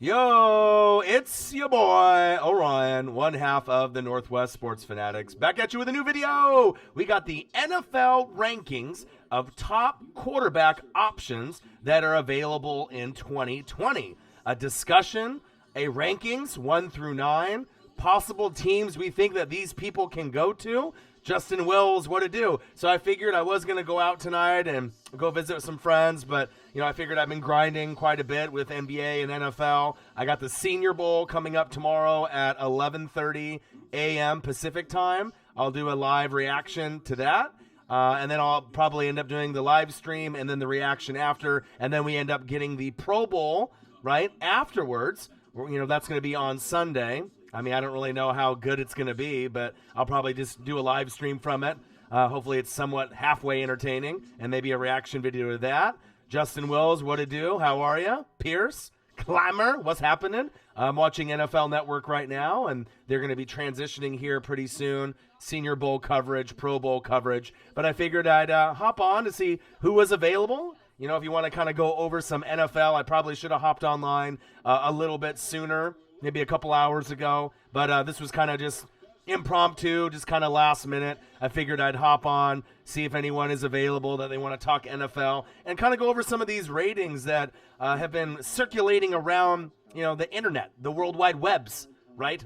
Yo, it's your boy, Orion, one half of the Northwest Sports Fanatics, back at you with a new video. We got the NFL rankings of top quarterback options that are available in 2020. A discussion, a rankings 1 through 9, possible teams we think that these people can go to. Justin Wills, what to do. So I figured I was going to go out tonight and go visit with some friends, but I figured I've been grinding quite a bit with NBA and NFL. I got the Senior Bowl coming up tomorrow at 11:30 a.m. Pacific time. I'll do a live reaction to that. And then I'll probably end up doing the live stream and then the reaction after, and then we end up getting the Pro Bowl right afterwards. That's going to be on Sunday. I mean, I don't really know how good it's going to be, but I'll probably just do a live stream from it. Hopefully it's somewhat halfway entertaining and maybe a reaction video to that. Justin Wills, what to do? How are you? Pierce, Climber, what's happening? I'm watching NFL Network right now, and they're going to be transitioning here pretty soon. Senior Bowl coverage, Pro Bowl coverage. But I figured I'd hop on to see who was available. If you want to kind of go over some NFL, I probably should have hopped online a little bit sooner. Maybe a couple hours ago, but this was kind of just impromptu, just kind of last minute. I figured I'd hop on, see if anyone is available that they want to talk NFL, and kind of go over some of these ratings that have been circulating around, the internet, the World Wide Webs, right?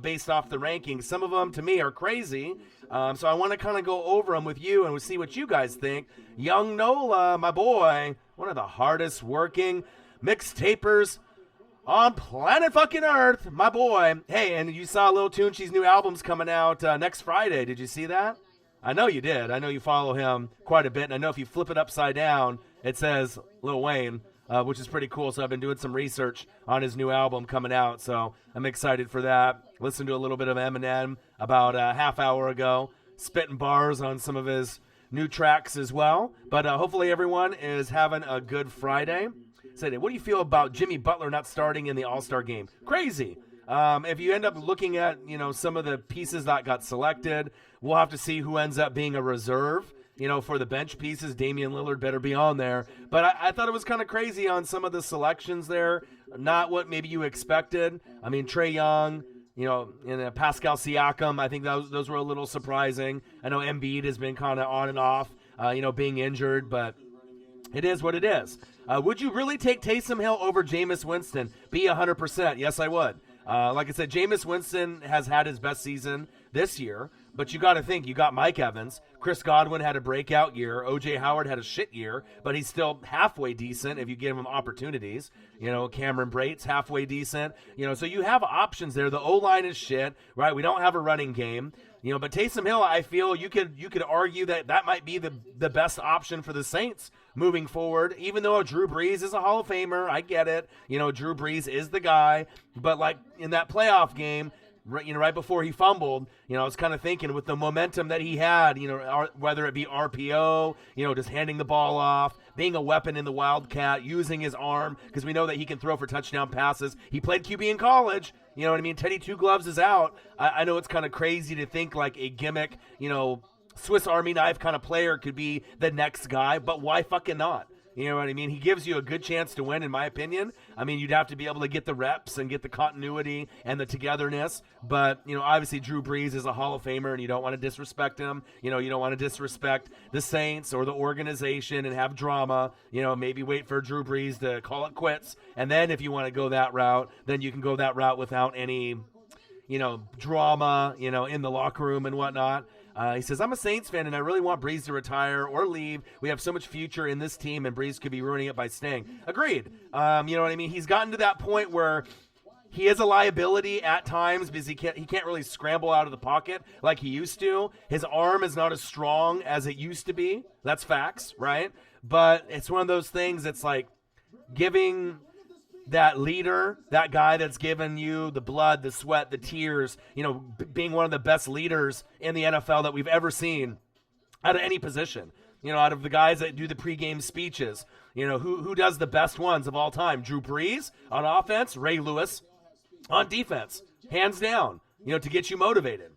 Based off the rankings. Some of them, to me, are crazy, so I want to kind of go over them with you and see what you guys think. Young Nola, my boy, one of the hardest working mixtapers on planet fucking Earth, my boy. Hey, and you saw Lil Tunechi's new album's coming out next Friday. Did you see that? I know you did. I know you follow him quite a bit. And I know if you flip it upside down, it says Lil Wayne, which is pretty cool. So I've been doing some research on his new album coming out. So I'm excited for that. Listened to a little bit of Eminem about a half hour ago, spitting bars on some of his new tracks as well. But hopefully everyone is having a good Friday. Said, what do you feel about Jimmy Butler not starting in the All-Star game? Crazy. If you end up looking at, some of the pieces that got selected, we'll have to see who ends up being a reserve. For the bench pieces, Damian Lillard better be on there. But I thought it was kind of crazy on some of the selections there. Not what maybe you expected. I mean, Trae Young, and Pascal Siakam, I think those were a little surprising. I know Embiid has been kind of on and off, being injured, but it is what it is. Would you really take Taysom Hill over Jameis Winston? Be 100%. Yes, I would. Like I said, Jameis Winston has had his best season this year, but you got to think, you got Mike Evans. Chris Godwin had a breakout year. O.J. Howard had a shit year, but he's still halfway decent if you give him opportunities. Cameron Brate's halfway decent. So you have options there. The O-line is shit, right? We don't have a running game. But Taysom Hill, I feel you could argue that might be the best option for the Saints moving forward, even though Drew Brees is a Hall of Famer. I get it. Drew Brees is the guy. But like in that playoff game, right before he fumbled, I was kind of thinking with the momentum that he had, whether it be RPO, just handing the ball off, being a weapon in the Wildcat, using his arm, because we know that he can throw for touchdown passes. He played QB in college. You know what I mean? Teddy Two Gloves is out. I know it's kind of crazy to think like a gimmick, Swiss Army knife kind of player could be the next guy, but why fucking not? You know what I mean? He gives you a good chance to win, in my opinion. I mean, you'd have to be able to get the reps and get the continuity and the togetherness. But, obviously Drew Brees is a Hall of Famer, and you don't want to disrespect him. You don't want to disrespect the Saints or the organization and have drama. Maybe wait for Drew Brees to call it quits. And then if you want to go that route, then you can go that route without any, drama, in the locker room and whatnot. He says, I'm a Saints fan, and I really want Brees to retire or leave. We have so much future in this team, and Brees could be ruining it by staying. Agreed. You know what I mean? He's gotten to that point where he is a liability at times because he can't really scramble out of the pocket like he used to. His arm is not as strong as it used to be. That's facts, right? But it's one of those things that's like giving that leader, that guy that's given you the blood, the sweat, the tears, being one of the best leaders in the NFL that we've ever seen out of any position, out of the guys that do the pregame speeches, who does the best ones of all time? Drew Brees on offense, Ray Lewis on defense, hands down, to get you motivated.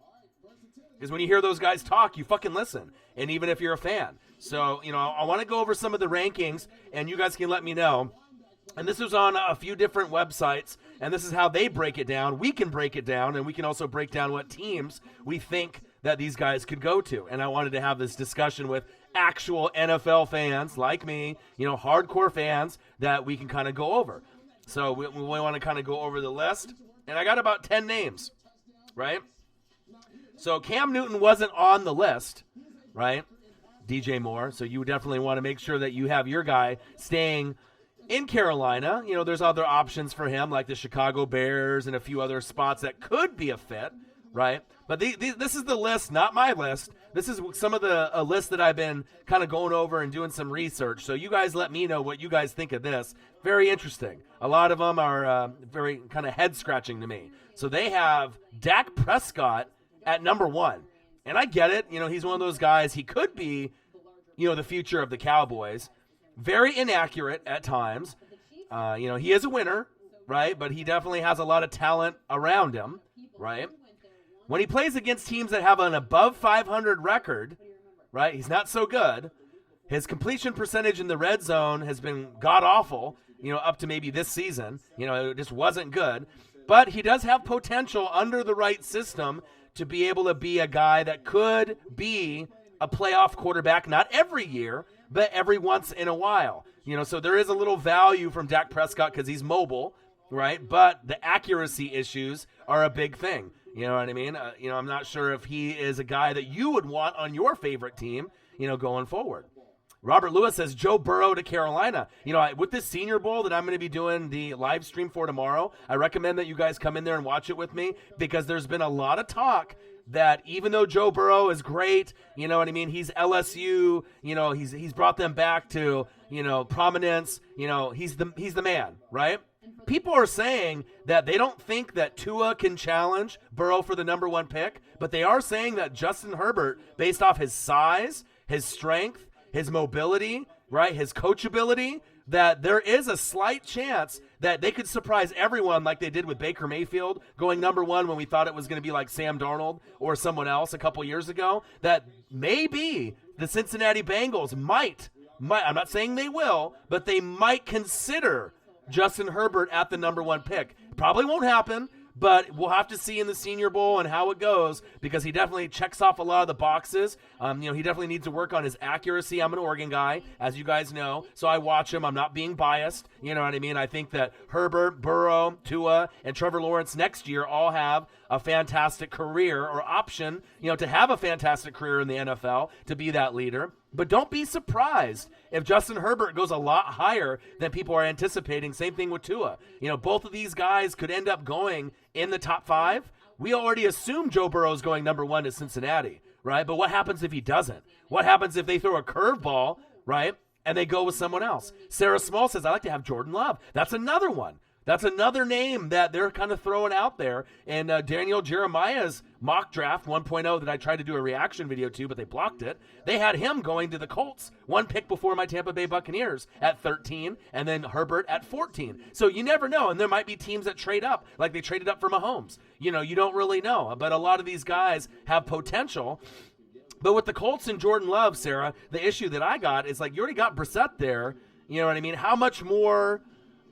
Because when you hear those guys talk, you fucking listen. And even if you're a fan. So, I want to go over some of the rankings, and you guys can let me know And this was on a few different websites, and this is how they break it down. We can break it down, and we can also break down what teams we think that these guys could go to. And I wanted to have this discussion with actual NFL fans like me, hardcore fans that we can kind of go over. So we want to kind of go over the list, and I got about 10 names, right? So Cam Newton wasn't on the list, right? DJ Moore. So you definitely want to make sure that you have your guy staying in Carolina. There's other options for him, like the Chicago Bears and a few other spots that could be a fit, right? But this is the list, not my list. This is some of the list that I've been kind of going over and doing some research. So you guys let me know what you guys think of this. Very interesting. A lot of them are very kind of head-scratching to me. So they have Dak Prescott at number 1. And I get it. He's one of those guys. He could be, the future of the Cowboys. Very inaccurate at times. He is a winner, right? But he definitely has a lot of talent around him, right? When he plays against teams that have an above 500 record, right, he's not so good. His completion percentage in the red zone has been god-awful, up to maybe this season. It just wasn't good. But he does have potential under the right system to be able to be a guy that could be a playoff quarterback, not every year, but every once in a while. So there is a little value from Dak Prescott because he's mobile, right? But the accuracy issues are a big thing. You know what I mean? I'm not sure if he is a guy that you would want on your favorite team, going forward. Robert Lewis says Joe Burrow to Carolina. With this Senior Bowl that I'm going to be doing the live stream for tomorrow, I recommend that you guys come in there and watch it with me because there's been a lot of talk that even though Joe Burrow is great, he's LSU, he's brought them back to, prominence, he's the man, right? People are saying that they don't think that Tua can challenge Burrow for the number 1 pick, but they are saying that Justin Herbert, based off his size, his strength, his mobility, right, his coachability, that there is a slight chance that they could surprise everyone like they did with Baker Mayfield going number 1 when we thought it was going to be like Sam Darnold or someone else a couple years ago, that maybe the Cincinnati Bengals might, I'm not saying they will, but they might consider Justin Herbert at the number 1 pick. Probably won't happen, but we'll have to see in the Senior Bowl and how it goes because he definitely checks off a lot of the boxes. He definitely needs to work on his accuracy. I'm an Oregon guy, as you guys know, so I watch him. I'm not being biased. You know what I mean? I think that Herbert, Burrow, Tua, and Trevor Lawrence next year all have a fantastic career or option, to have a fantastic career in the NFL, to be that leader. But don't be surprised if Justin Herbert goes a lot higher than people are anticipating. Same thing with Tua. Both of these guys could end up going in the top 5. We already assume Joe Burrow is going number 1 to Cincinnati, right? But what happens if he doesn't? What happens if they throw a curveball, right, and they go with someone else? Sarah Small says, I like to have Jordan Love. That's another one. That's another name that they're kind of throwing out there. And Daniel Jeremiah's mock draft 1.0 that I tried to do a reaction video to, but they blocked it. They had him going to the Colts 1 pick before my Tampa Bay Buccaneers at 13, and then Herbert at 14. So you never know, and there might be teams that trade up, like they traded up for Mahomes. You don't really know, but a lot of these guys have potential. But with the Colts and Jordan Love, Sarah, the issue that I got is like you already got Brissett there. You know what I mean? How much more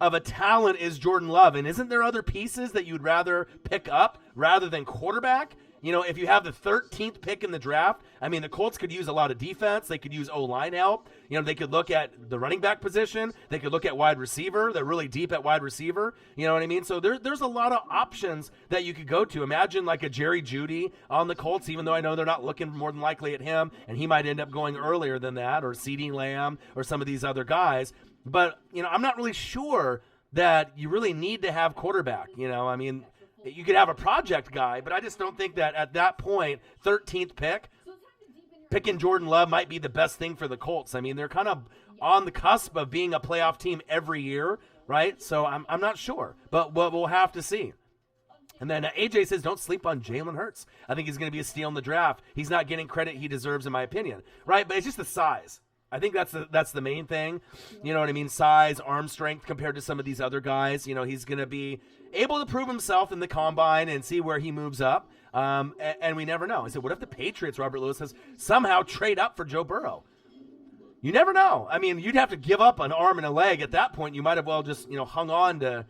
of a talent is Jordan Love? And isn't there other pieces that you'd rather pick up rather than quarterback? If you have the 13th pick in the draft, the Colts could use a lot of defense. They could use O-line help. They could look at the running back position. They could look at wide receiver. They're really deep at wide receiver. You know what I mean? So there's a lot of options that you could go to. Imagine like a Jerry Jeudy on the Colts, even though I know they're not looking more than likely at him, and he might end up going earlier than that, or CeeDee Lamb or some of these other guys. But, I'm not really sure that you really need to have quarterback. You could have a project guy, but I just don't think that at that point, 13th pick, picking Jordan Love might be the best thing for the Colts. They're kind of on the cusp of being a playoff team every year, right? So I'm not sure, but we'll have to see. And then AJ says, don't sleep on Jalen Hurts. I think he's going to be a steal in the draft. He's not getting credit he deserves, in my opinion, right? But it's just the size. I think that's the main thing. You know what I mean? Size, arm strength compared to some of these other guys. He's going to be able to prove himself in the combine and see where he moves up. And we never know. I said, what if the Patriots, Robert Lewis says, somehow trade up for Joe Burrow? You never know. I mean, you'd have to give up an arm and a leg at that point. You might have well just, hung on to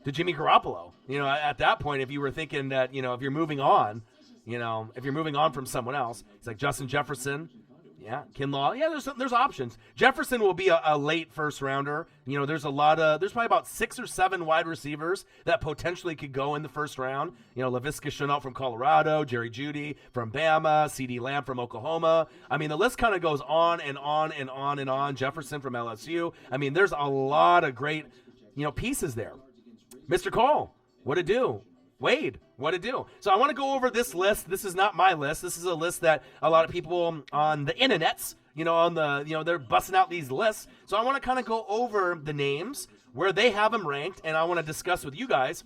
Jimmy Garoppolo. At that point, if you were thinking that, if you're moving on, if you're moving on from someone else, it's like Justin Jefferson. Yeah, Kinlaw. Yeah, there's options. Jefferson will be a late first rounder. There's probably about 6 or 7 wide receivers that potentially could go in the first round. Laviska Shenault from Colorado, Jerry Jeudy from Bama, CeeDee Lamb from Oklahoma. I mean, the list kind of goes on and on and on and on. Jefferson from LSU. I mean, there's a lot of great, pieces there. Mr. Cole, what'd it do? Wade, what'd it do? So I want to go over this list. This is not my list. This is a list that a lot of people on the internets, they're busting out these lists. So I want to kind of go over the names, where they have them ranked, and I want to discuss with you guys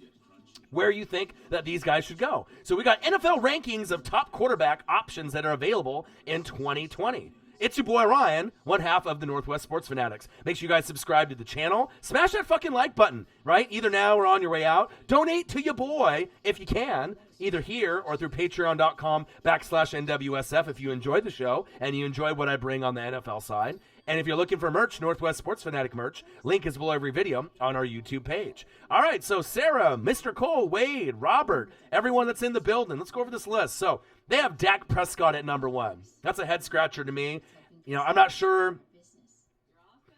where you think that these guys should go. So we got NFL rankings of top quarterback options that are available in 2020. It's your boy Ryan, one half of the Northwest Sports Fanatics. Make sure you guys subscribe to the channel. Smash that fucking like button, right? Either now or on your way out. Donate to your boy if you can, either here or through patreon.com/NWSF if you enjoy the show and you enjoy what I bring on the NFL side. And if you're looking for merch, Northwest Sports Fanatic merch, link is below every video on our YouTube page. All right, so Sarah, Mr. Cole, Wade, Robert, everyone that's in the building, let's go over this list. So they have Dak Prescott at number 1. That's a head scratcher to me. I'm not sure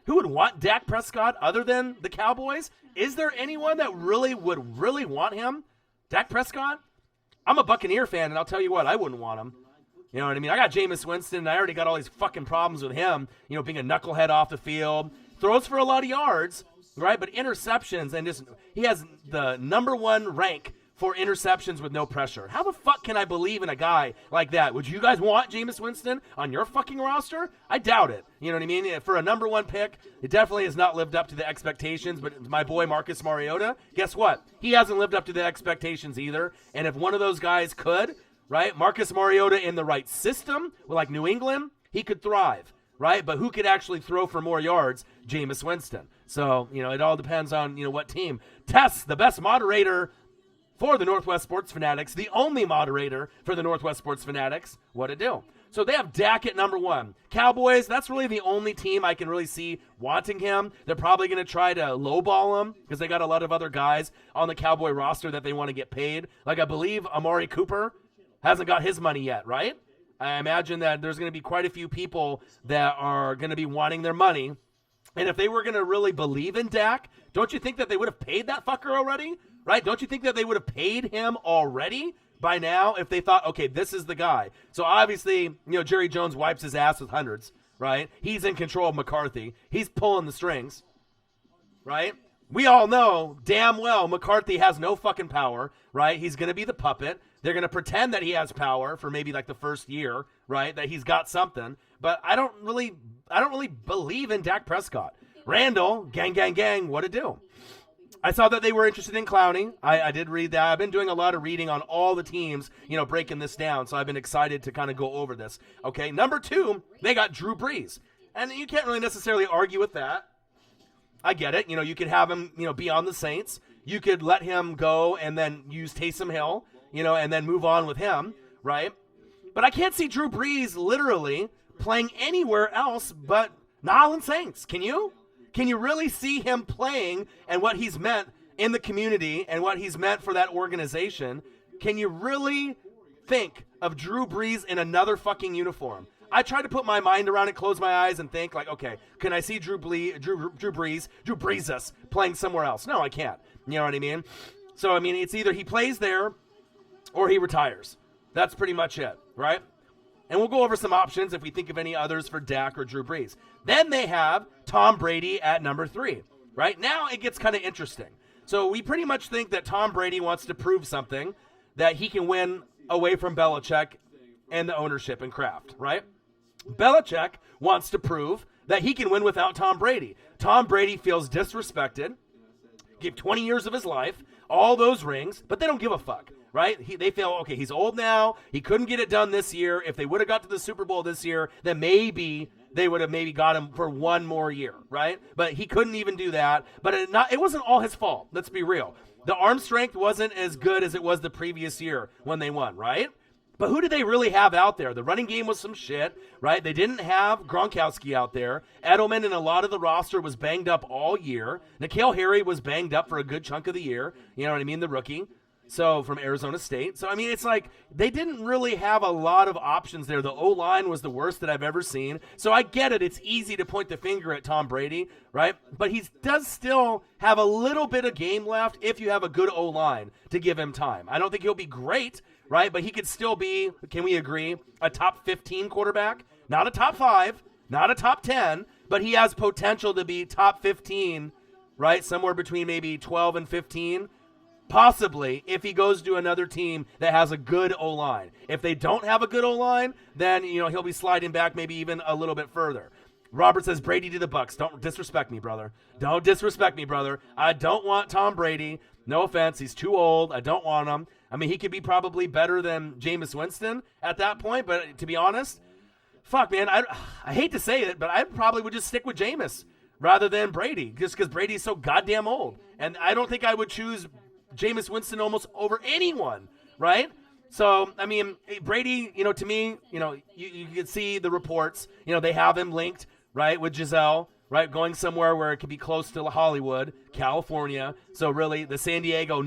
who would want Dak Prescott other than the Cowboys. Is there anyone that would really want him? Dak Prescott? I'm a Buccaneer fan, and I'll tell you what, I wouldn't want him. You know what I mean? I got Jameis Winston, and I already got all these fucking problems with him, being a knucklehead off the field. Throws for a lot of yards, right? But interceptions, and he has the number 1 rank for interceptions with no pressure. How the fuck can I believe in a guy like that? Would you guys want Jameis Winston on your fucking roster? I doubt it. You know what I mean? For a number 1 pick, it definitely has not lived up to the expectations, but my boy Marcus Mariota, guess what? He hasn't lived up to the expectations either, and if one of those guys could, right, Marcus Mariota in the right system, like New England, he could thrive, right? But who could actually throw for more yards? Jameis Winston. So, it all depends on, what team. Tess, the best moderator for the Northwest Sports Fanatics, the only moderator for the Northwest Sports Fanatics, what'd it do? So they have Dak at number 1. Cowboys, that's really the only team I can really see wanting him. They're probably going to try to lowball him because they got a lot of other guys on the Cowboy roster that they want to get paid. Like I believe Amari Cooper hasn't got his money yet, right? I imagine that there's going to be quite a few people that are going to be wanting their money. And if they were going to really believe in Dak, don't you think that they would have paid that fucker already? Right? Don't you think that they would have paid him already by now if they thought, okay, this is the guy? So obviously, Jerry Jones wipes his ass with hundreds, right? He's in control of McCarthy. He's pulling the strings, right? We all know damn well McCarthy has no fucking power, right? He's going to be the puppet. They're going to pretend that he has power for maybe like the first year, right? That he's got something. But I don't really believe in Dak Prescott. Randall, gang, what'd it do? I saw that they were interested in Clowney. I did read that. I've been doing a lot of reading on all the teams, breaking this down. So I've been excited to kind of go over this. Okay, number 2, they got Drew Brees. And you can't really necessarily argue with that. I get it. You could have him, be on the Saints. You could let him go and then use Taysom Hill, and then move on with him, right? But I can't see Drew Brees literally playing anywhere else but New Orleans Saints. Can you? Can you really see him playing and what he's meant in the community and what he's meant for that organization? Can you really think of Drew Brees in another fucking uniform? I try to put my mind around it, close my eyes, and think like, okay, can I see Drew Brees us playing somewhere else? No, I can't. You know what I mean? So, I mean, it's either he plays there or he retires. That's pretty much it, right? And we'll go over some options if we think of any others for Dak or Drew Brees. Then they have Tom Brady at number 3. Right now it gets kind of interesting. So we pretty much think that Tom Brady wants to prove something, that he can win away from Belichick and the ownership and Kraft, right? Belichick wants to prove that he can win without Tom Brady. Tom Brady feels disrespected, gave 20 years of his life, all those rings, but they don't give a fuck. Right? They feel, okay, he's old now. He couldn't get it done this year. If they would have got to the Super Bowl this year, then maybe they would have maybe got him for one more year, right? But he couldn't even do that. But it wasn't all his fault. Let's be real. The arm strength wasn't as good as it was the previous year when they won, right? But who did they really have out there? The running game was some shit, right? They didn't have Gronkowski out there. Edelman and a lot of the roster was banged up all year. N'Keal Harry was banged up for a good chunk of the year. You know what I mean? The rookie. So from Arizona State. So, I mean, it's like they didn't really have a lot of options there. The O-line was the worst that I've ever seen. So I get it. It's easy to point the finger at Tom Brady, right? But he does still have a little bit of game left if you have a good O-line to give him time. I don't think he'll be great, right? But he could still be, can we agree, a top 15 quarterback? Not a top 5, not a top 10, but he has potential to be top 15, right? Somewhere between maybe 12 and 15. Possibly, if he goes to another team that has a good O-line. If they don't have a good O-line, then he'll be sliding back maybe even a little bit further. Robert says Brady to the Bucks. Don't disrespect me, brother. Don't disrespect me, brother. I don't want Tom Brady. No offense, he's too old. I don't want him. I mean, he could be probably better than Jameis Winston at that point, but to be honest, fuck, man, I hate to say it, but I probably would just stick with Jameis rather than Brady, just because Brady's so goddamn old. And I don't think I would choose Jameis Winston almost over anyone, right? So, I mean, Brady, to me, you can see the reports. They have him linked, right, with Giselle, right, going somewhere where it could be close to Hollywood, California. So, really, the San Diego,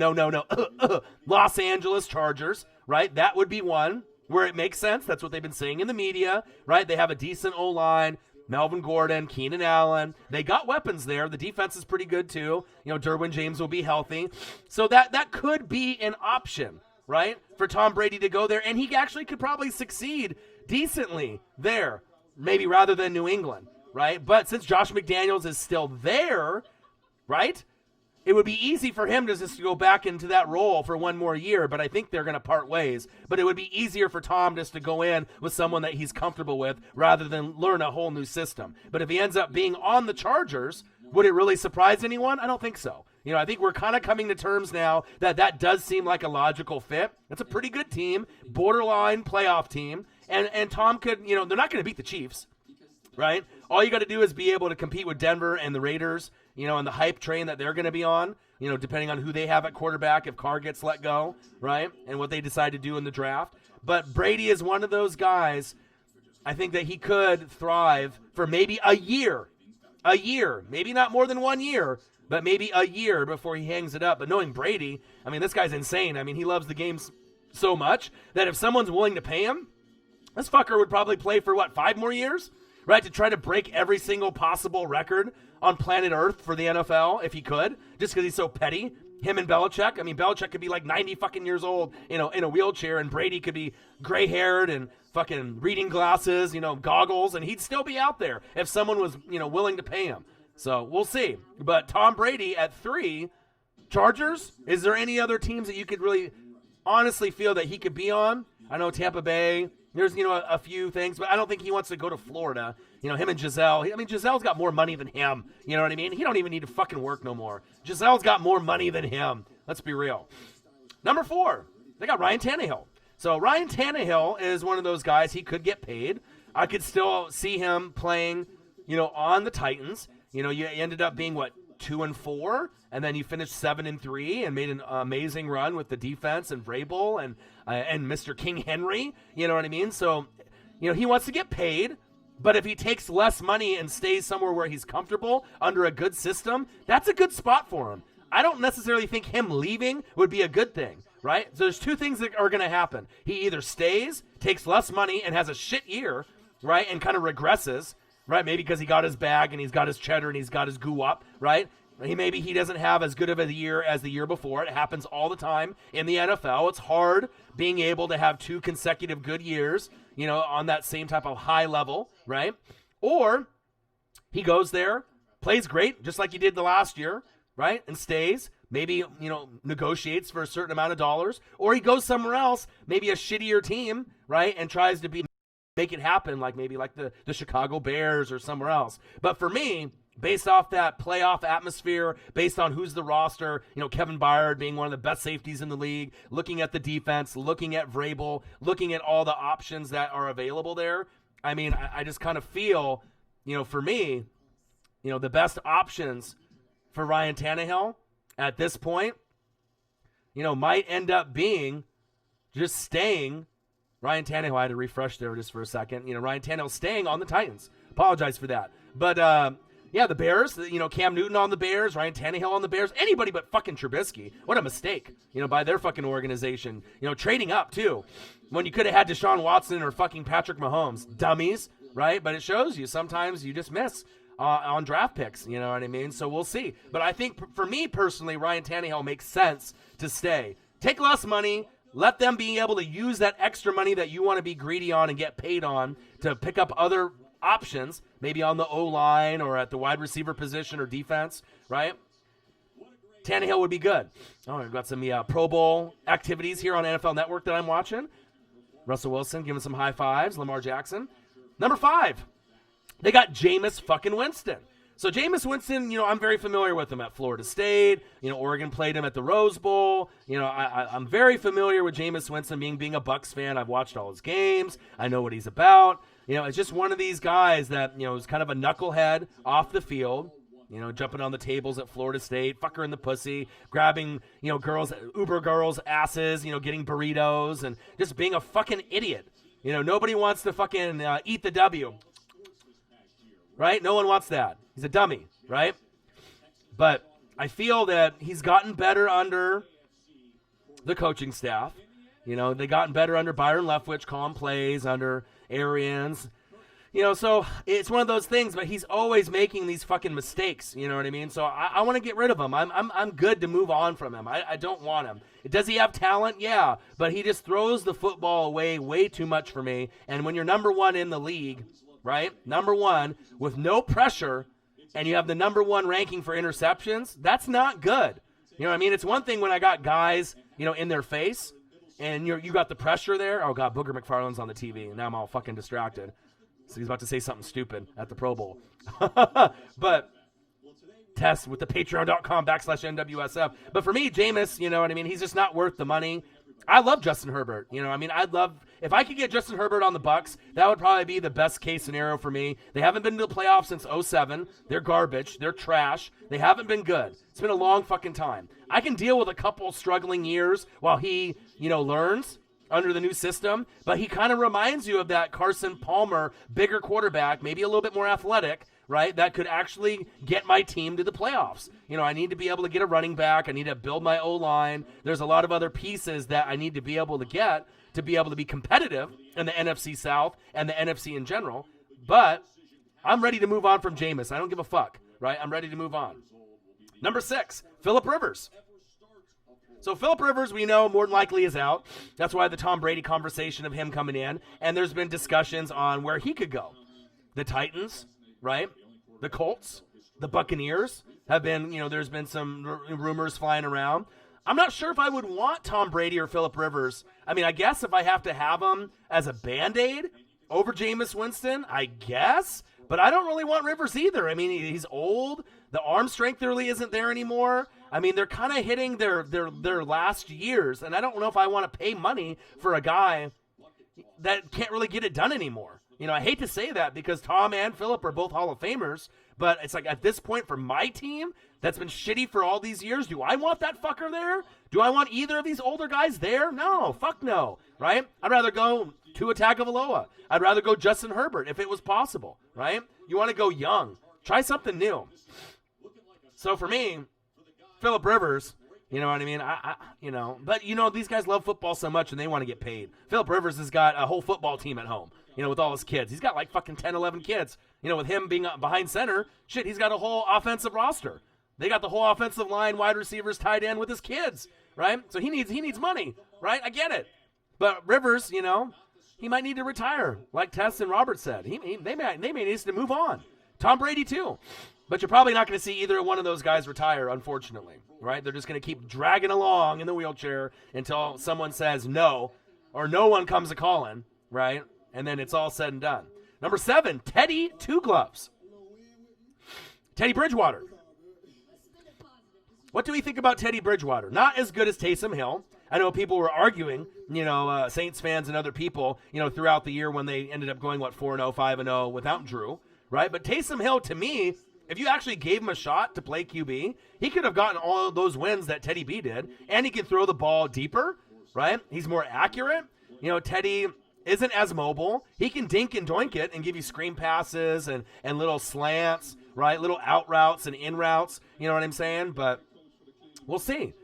Los Angeles Chargers, right? That would be one where it makes sense. That's what they've been saying in the media, right? They have a decent O-line. Melvin Gordon, Keenan Allen. They got weapons there. The defense is pretty good, too. Derwin James will be healthy. So that could be an option, right, for Tom Brady to go there. And he actually could probably succeed decently there, maybe rather than New England, right? But since Josh McDaniels is still there, right, it would be easy for him to just go back into that role for one more year, but I think they're going to part ways. But it would be easier for Tom just to go in with someone that he's comfortable with rather than learn a whole new system. But if he ends up being on the Chargers, would it really surprise anyone? I don't think so. I think we're kind of coming to terms now that does seem like a logical fit. It's a pretty good team, borderline playoff team, and Tom could, they're not going to beat the Chiefs, right? All you got to do is be able to compete with Denver and the Raiders, and the hype train that they're going to be on, depending on who they have at quarterback, if Carr gets let go, right, and what they decide to do in the draft. But Brady is one of those guys, I think that he could thrive for maybe a year, maybe not more than 1 year, but maybe a year before he hangs it up. But knowing Brady, I mean, this guy's insane. I mean, he loves the game so much that if someone's willing to pay him, this fucker would probably play for, 5 more years? Right, to try to break every single possible record on planet Earth for the NFL if he could, just because he's so petty. Him and Belichick. I mean, Belichick could be like 90 fucking years old, in a wheelchair, and Brady could be gray-haired and fucking reading glasses, goggles, and he'd still be out there if someone was, willing to pay him. So we'll see. But Tom Brady at 3, Chargers. Is there any other teams that you could really honestly feel that he could be on? I know Tampa Bay. There's, a few things, but I don't think he wants to go to Florida. Him and Giselle. I mean, Giselle's got more money than him. You know what I mean? He don't even need to fucking work no more. Giselle's got more money than him. Let's be real. Number 4, they got Ryan Tannehill. So Ryan Tannehill is one of those guys. He could get paid. I could still see him playing, on the Titans. You ended up being, 2-4, and then you finished 7-3 and made an amazing run with the defense and Vrabel and Mr. King Henry. You know what I mean? So, he wants to get paid, but if he takes less money and stays somewhere where he's comfortable under a good system, that's a good spot for him. I don't necessarily think him leaving would be a good thing, right? So there's 2 things that are going to happen. He either stays, takes less money, and has a shit year, right, and kind of regresses, right? Maybe because he got his bag and he's got his cheddar and he's got his goo up, right? Maybe he doesn't have as good of a year as the year before. It happens all the time in the NFL. It's hard being able to have 2 consecutive good years, on that same type of high level, right? Or he goes there, plays great, just like he did the last year, right? And stays, maybe, negotiates for a certain amount of dollars. Or he goes somewhere else, maybe a shittier team, right? And tries to make it happen, like maybe like the Chicago Bears or somewhere else. But for me, based off that playoff atmosphere, based on who's the roster, Kevin Byard being one of the best safeties in the league, looking at the defense, looking at Vrabel, looking at all the options that are available there. I mean, I just kind of feel, for me, the best options for Ryan Tannehill at this point, might end up being just staying, Ryan Tannehill, I had to refresh there just for a second. Ryan Tannehill staying on the Titans. Apologize for that. But, yeah, the Bears, Cam Newton on the Bears, Ryan Tannehill on the Bears, anybody but fucking Trubisky. What a mistake, by their fucking organization. Trading up, too, when you could have had Deshaun Watson or fucking Patrick Mahomes. Dummies, right? But it shows you sometimes you just miss on draft picks, you know what I mean? So we'll see. But I think for me personally, Ryan Tannehill makes sense to stay. Take less money. Let them be able to use that extra money that you want to be greedy on and get paid on to pick up other options, maybe on the O-line or at the wide receiver position or defense, right? Tannehill would be good. Oh, I've got some Pro Bowl activities here on NFL Network that I'm watching. Russell Wilson giving some high fives. Lamar Jackson. Number 5, they got Jameis fucking Winston. So Jameis Winston, I'm very familiar with him at Florida State. Oregon played him at the Rose Bowl. I'm very familiar with Jameis Winston being a Bucs fan. I've watched all his games. I know what he's about. It's just one of these guys that, is kind of a knucklehead off the field, jumping on the tables at Florida State, fucker in the pussy, grabbing, Uber girls' asses, getting burritos, and just being a fucking idiot. Nobody wants to fucking eat the W. Right? No one wants that. He's a dummy, right? But I feel that he's gotten better under the coaching staff. They gotten better under Byron Leftwich, calling plays, under Arians. So it's one of those things, but he's always making these fucking mistakes, you know what I mean? So I want to get rid of him. I'm good to move on from him. I don't want him. Does he have talent? Yeah, but he just throws the football away way too much for me. And when you're number 1 in the league, right? Number 1 with no pressure, and you have the number 1 ranking for interceptions, that's not good. You know what I mean? It's one thing when I got guys, in their face, and you got the pressure there. Oh, God, Booger McFarland's on the TV, and now I'm all fucking distracted. So he's about to say something stupid at the Pro Bowl. But test with the patreon.com/NWSF. But for me, Jameis, you know what I mean? He's just not worth the money. I love Justin Herbert. I'd love if I could get Justin Herbert on the Bucs, that would probably be the best case scenario for me. They haven't been to the playoffs since 2007. They're garbage. They're trash. They haven't been good. It's been a long fucking time. I can deal with a couple struggling years while he, learns under the new system, but he kind of reminds you of that Carson Palmer, bigger quarterback, maybe a little bit more athletic, right, that could actually get my team to the playoffs. I need to be able to get a running back. I need to build my O-line. There's a lot of other pieces that I need to be able to get to be able to be competitive in the NFC South and the NFC in general. But I'm ready to move on from Jameis. I don't give a fuck, right? I'm ready to move on. Number 6, Phillip Rivers. So Phillip Rivers, we know, more than likely is out. That's why the Tom Brady conversation of him coming in. And there's been discussions on where he could go. The Titans, right? The Colts, the Buccaneers have been, there's been some rumors flying around. I'm not sure if I would want Tom Brady or Phillip Rivers. I mean, I guess if I have to have him as a Band-Aid over Jameis Winston, I guess. But I don't really want Rivers either. I mean, he's old. The arm strength really isn't there anymore. I mean, they're kind of hitting their last years. And I don't know if I want to pay money for a guy that can't really get it done anymore. I hate to say that because Tom and Phillip are both Hall of Famers, but it's like at this point for my team that's been shitty for all these years, do I want that fucker there? Do I want either of these older guys there? No, fuck no, right? I'd rather go Tua Tagovailoa. I'd rather go Justin Herbert if it was possible, right? You want to go young. Try something new. So for me, Phillip Rivers, you know what I mean? But these guys love football so much and they want to get paid. Phillip Rivers has got a whole football team at home. With all his kids. He's got like fucking 10, 11 kids. With him being behind center, shit, he's got a whole offensive roster. They got the whole offensive line, wide receivers, tight end with his kids, right? So he needs money, right? I get it. But Rivers, he might need to retire, like Tess and Robert said. They may need to move on. Tom Brady too. But you're probably not going to see either one of those guys retire, unfortunately, right? They're just going to keep dragging along in the wheelchair until someone says no, or no one comes a calling, right? And then it's all said and done. Number 7, Teddy Two Gloves. Teddy Bridgewater. What do we think about Teddy Bridgewater? Not as good as Taysom Hill. I know people were arguing, Saints fans and other people, throughout the year when they ended up going, 4-0, 5-0 without Drew, right? But Taysom Hill, to me, if you actually gave him a shot to play QB, he could have gotten all of those wins that Teddy B did, and he can throw the ball deeper, right? He's more accurate. Teddy isn't as mobile. He can dink and doink it and give you screen passes and little slants, right? Little out routes and in routes. You know what I'm saying? But we'll see.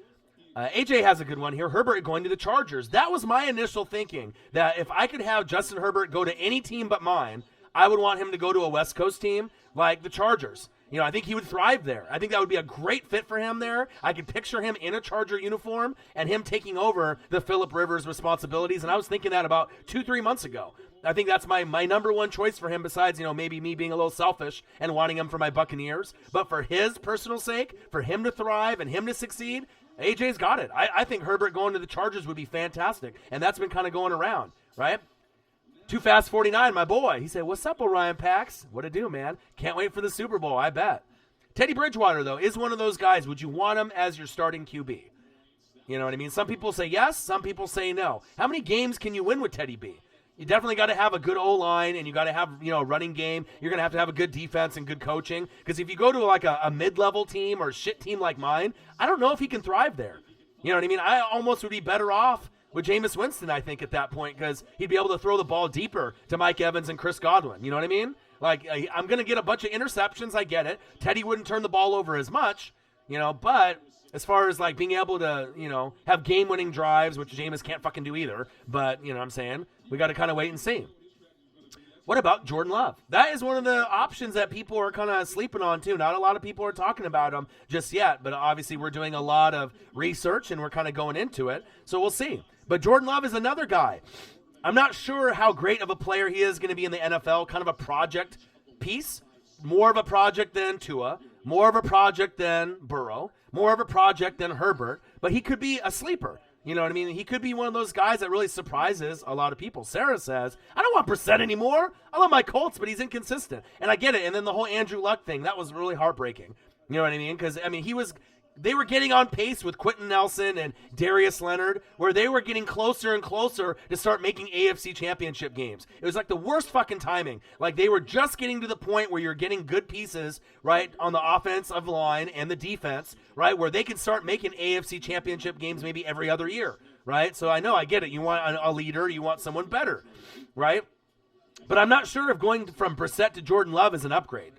AJ has a good one here. Herbert going to the Chargers. That was my initial thinking, that if I could have Justin Herbert go to any team but mine, I would want him to go to a West Coast team like the Chargers. I think he would thrive there. I think that would be a great fit for him there. I could picture him in a Charger uniform and him taking over the Phillip Rivers responsibilities, and I was thinking that about 2-3 months ago. I think that's my number one choice for him, besides, maybe me being a little selfish and wanting him for my Buccaneers. But for his personal sake, for him to thrive and him to succeed, AJ's got it. I think Herbert going to the Chargers would be fantastic, and that's been kind of going around, right? Too Fast 49, my boy. He said, "What's up, Orion Pax? What it do, man? Can't wait for the Super Bowl, I bet." Teddy Bridgewater, though, is one of those guys. Would you want him as your starting QB? You know what I mean? Some people say yes, some people say no. How many games can you win with Teddy B? You definitely got to have a good O-line, and you got to have, a running game. You're going to have a good defense and good coaching. Because if you go to like a mid-level team or a shit team like mine, I don't know if he can thrive there. You know what I mean? I almost would be better off with Jameis Winston, I think, at that point, because he'd be able to throw the ball deeper to Mike Evans and Chris Godwin. You know what I mean? Like, I'm going to get a bunch of interceptions. I get it. Teddy wouldn't turn the ball over as much, but as far as, like, being able to, have game-winning drives, which Jameis can't fucking do either, but, you know what I'm saying? We got to kind of wait and see. What about Jordan Love? That is one of the options that people are kind of sleeping on, too. Not a lot of people are talking about him just yet, but obviously we're doing a lot of research, and we're kind of going into it, so we'll see. But Jordan Love is another guy. I'm not sure how great of a player he is going to be in the NFL, kind of a project piece, more of a project than Tua, more of a project than Burrow, more of a project than Herbert, but he could be a sleeper. You know what I mean? He could be one of those guys that really surprises a lot of people. Sarah says, "I don't want Brissett anymore. I love my Colts, but he's inconsistent." And I get it. And then the whole Andrew Luck thing, that was really heartbreaking. You know what I mean? Because, they were getting on pace with Quentin Nelson and Darius Leonard, where they were getting closer and closer to start making AFC championship games. It was like the worst fucking timing. Like, they were just getting to the point where you're getting good pieces, right, on the offensive line and the defense, right, where they can start making AFC championship games maybe every other year, right? So I know, I get it. You want a leader. You want someone better, right? But I'm not sure if going from Brissett to Jordan Love is an upgrade.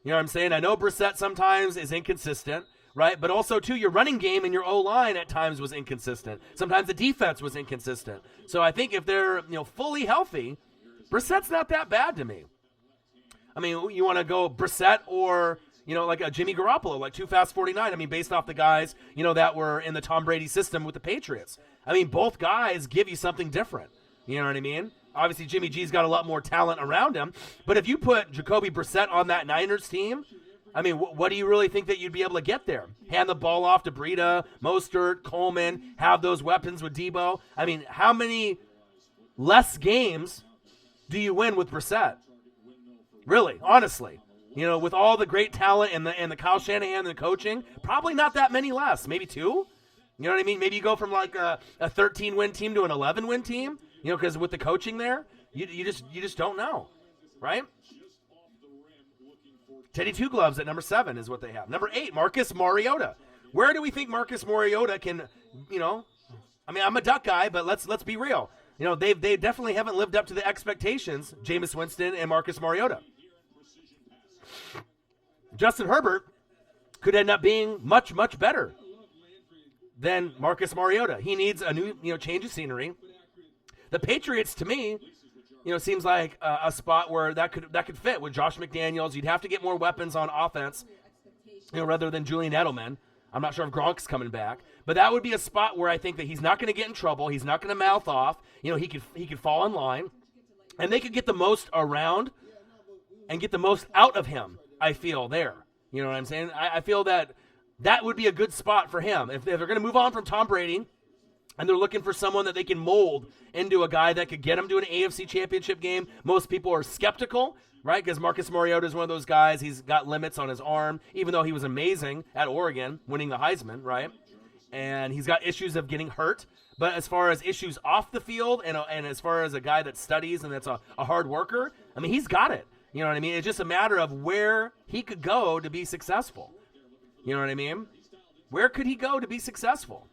You know what I'm saying? I know Brissett sometimes is inconsistent, right? But also, too, your running game and your O-line at times was inconsistent. Sometimes the defense was inconsistent. So I think if they're, fully healthy, Brissett's not that bad to me. I mean, you want to go Brissett or, like a Jimmy Garoppolo, like Too Fast 49. I mean, based off the guys, that were in the Tom Brady system with the Patriots. I mean, both guys give you something different. You know what I mean? Obviously, Jimmy G's got a lot more talent around him. But if you put Jacoby Brissett on that Niners team, I mean, what do you really think that you'd be able to get there? Hand the ball off to Breida, Mostert, Coleman, have those weapons with Debo. I mean, how many less games do you win with Brissett? Really, honestly. With all the great talent and the Kyle Shanahan and the coaching, probably not that many less. Maybe 2? You know what I mean? Maybe you go from like a 13-win team to an 11-win team, because with the coaching there, you just don't know, right? Teddy Two Gloves at number 7 is what they have. Number 8, Marcus Mariota. Where do we think Marcus Mariota can, I mean, I'm a Duck guy, but let's be real. They definitely haven't lived up to the expectations, Jameis Winston and Marcus Mariota. Justin Herbert could end up being much, much better than Marcus Mariota. He needs a new, change of scenery. The Patriots, to me, seems like a spot where that could fit with Josh McDaniels. You'd have to get more weapons on offense, rather than Julian Edelman. I'm not sure if Gronk's coming back, but that would be a spot where I think that he's not going to get in trouble. He's not going to mouth off. He could fall in line, and they could get the most around and get the most out of him. I feel there. You know what I'm saying? I feel that would be a good spot for him if they're going to move on from Tom Brady. And they're looking for someone that they can mold into a guy that could get them to an AFC championship game. Most people are skeptical, right? Because Marcus Mariota is one of those guys. He's got limits on his arm, even though he was amazing at Oregon, winning the Heisman, right? And he's got issues of getting hurt. But as far as issues off the field and as far as a guy that studies and that's a hard worker, I mean, he's got it. You know what I mean? It's just a matter of where he could go to be successful. You know what I mean? Where could he go to be successful?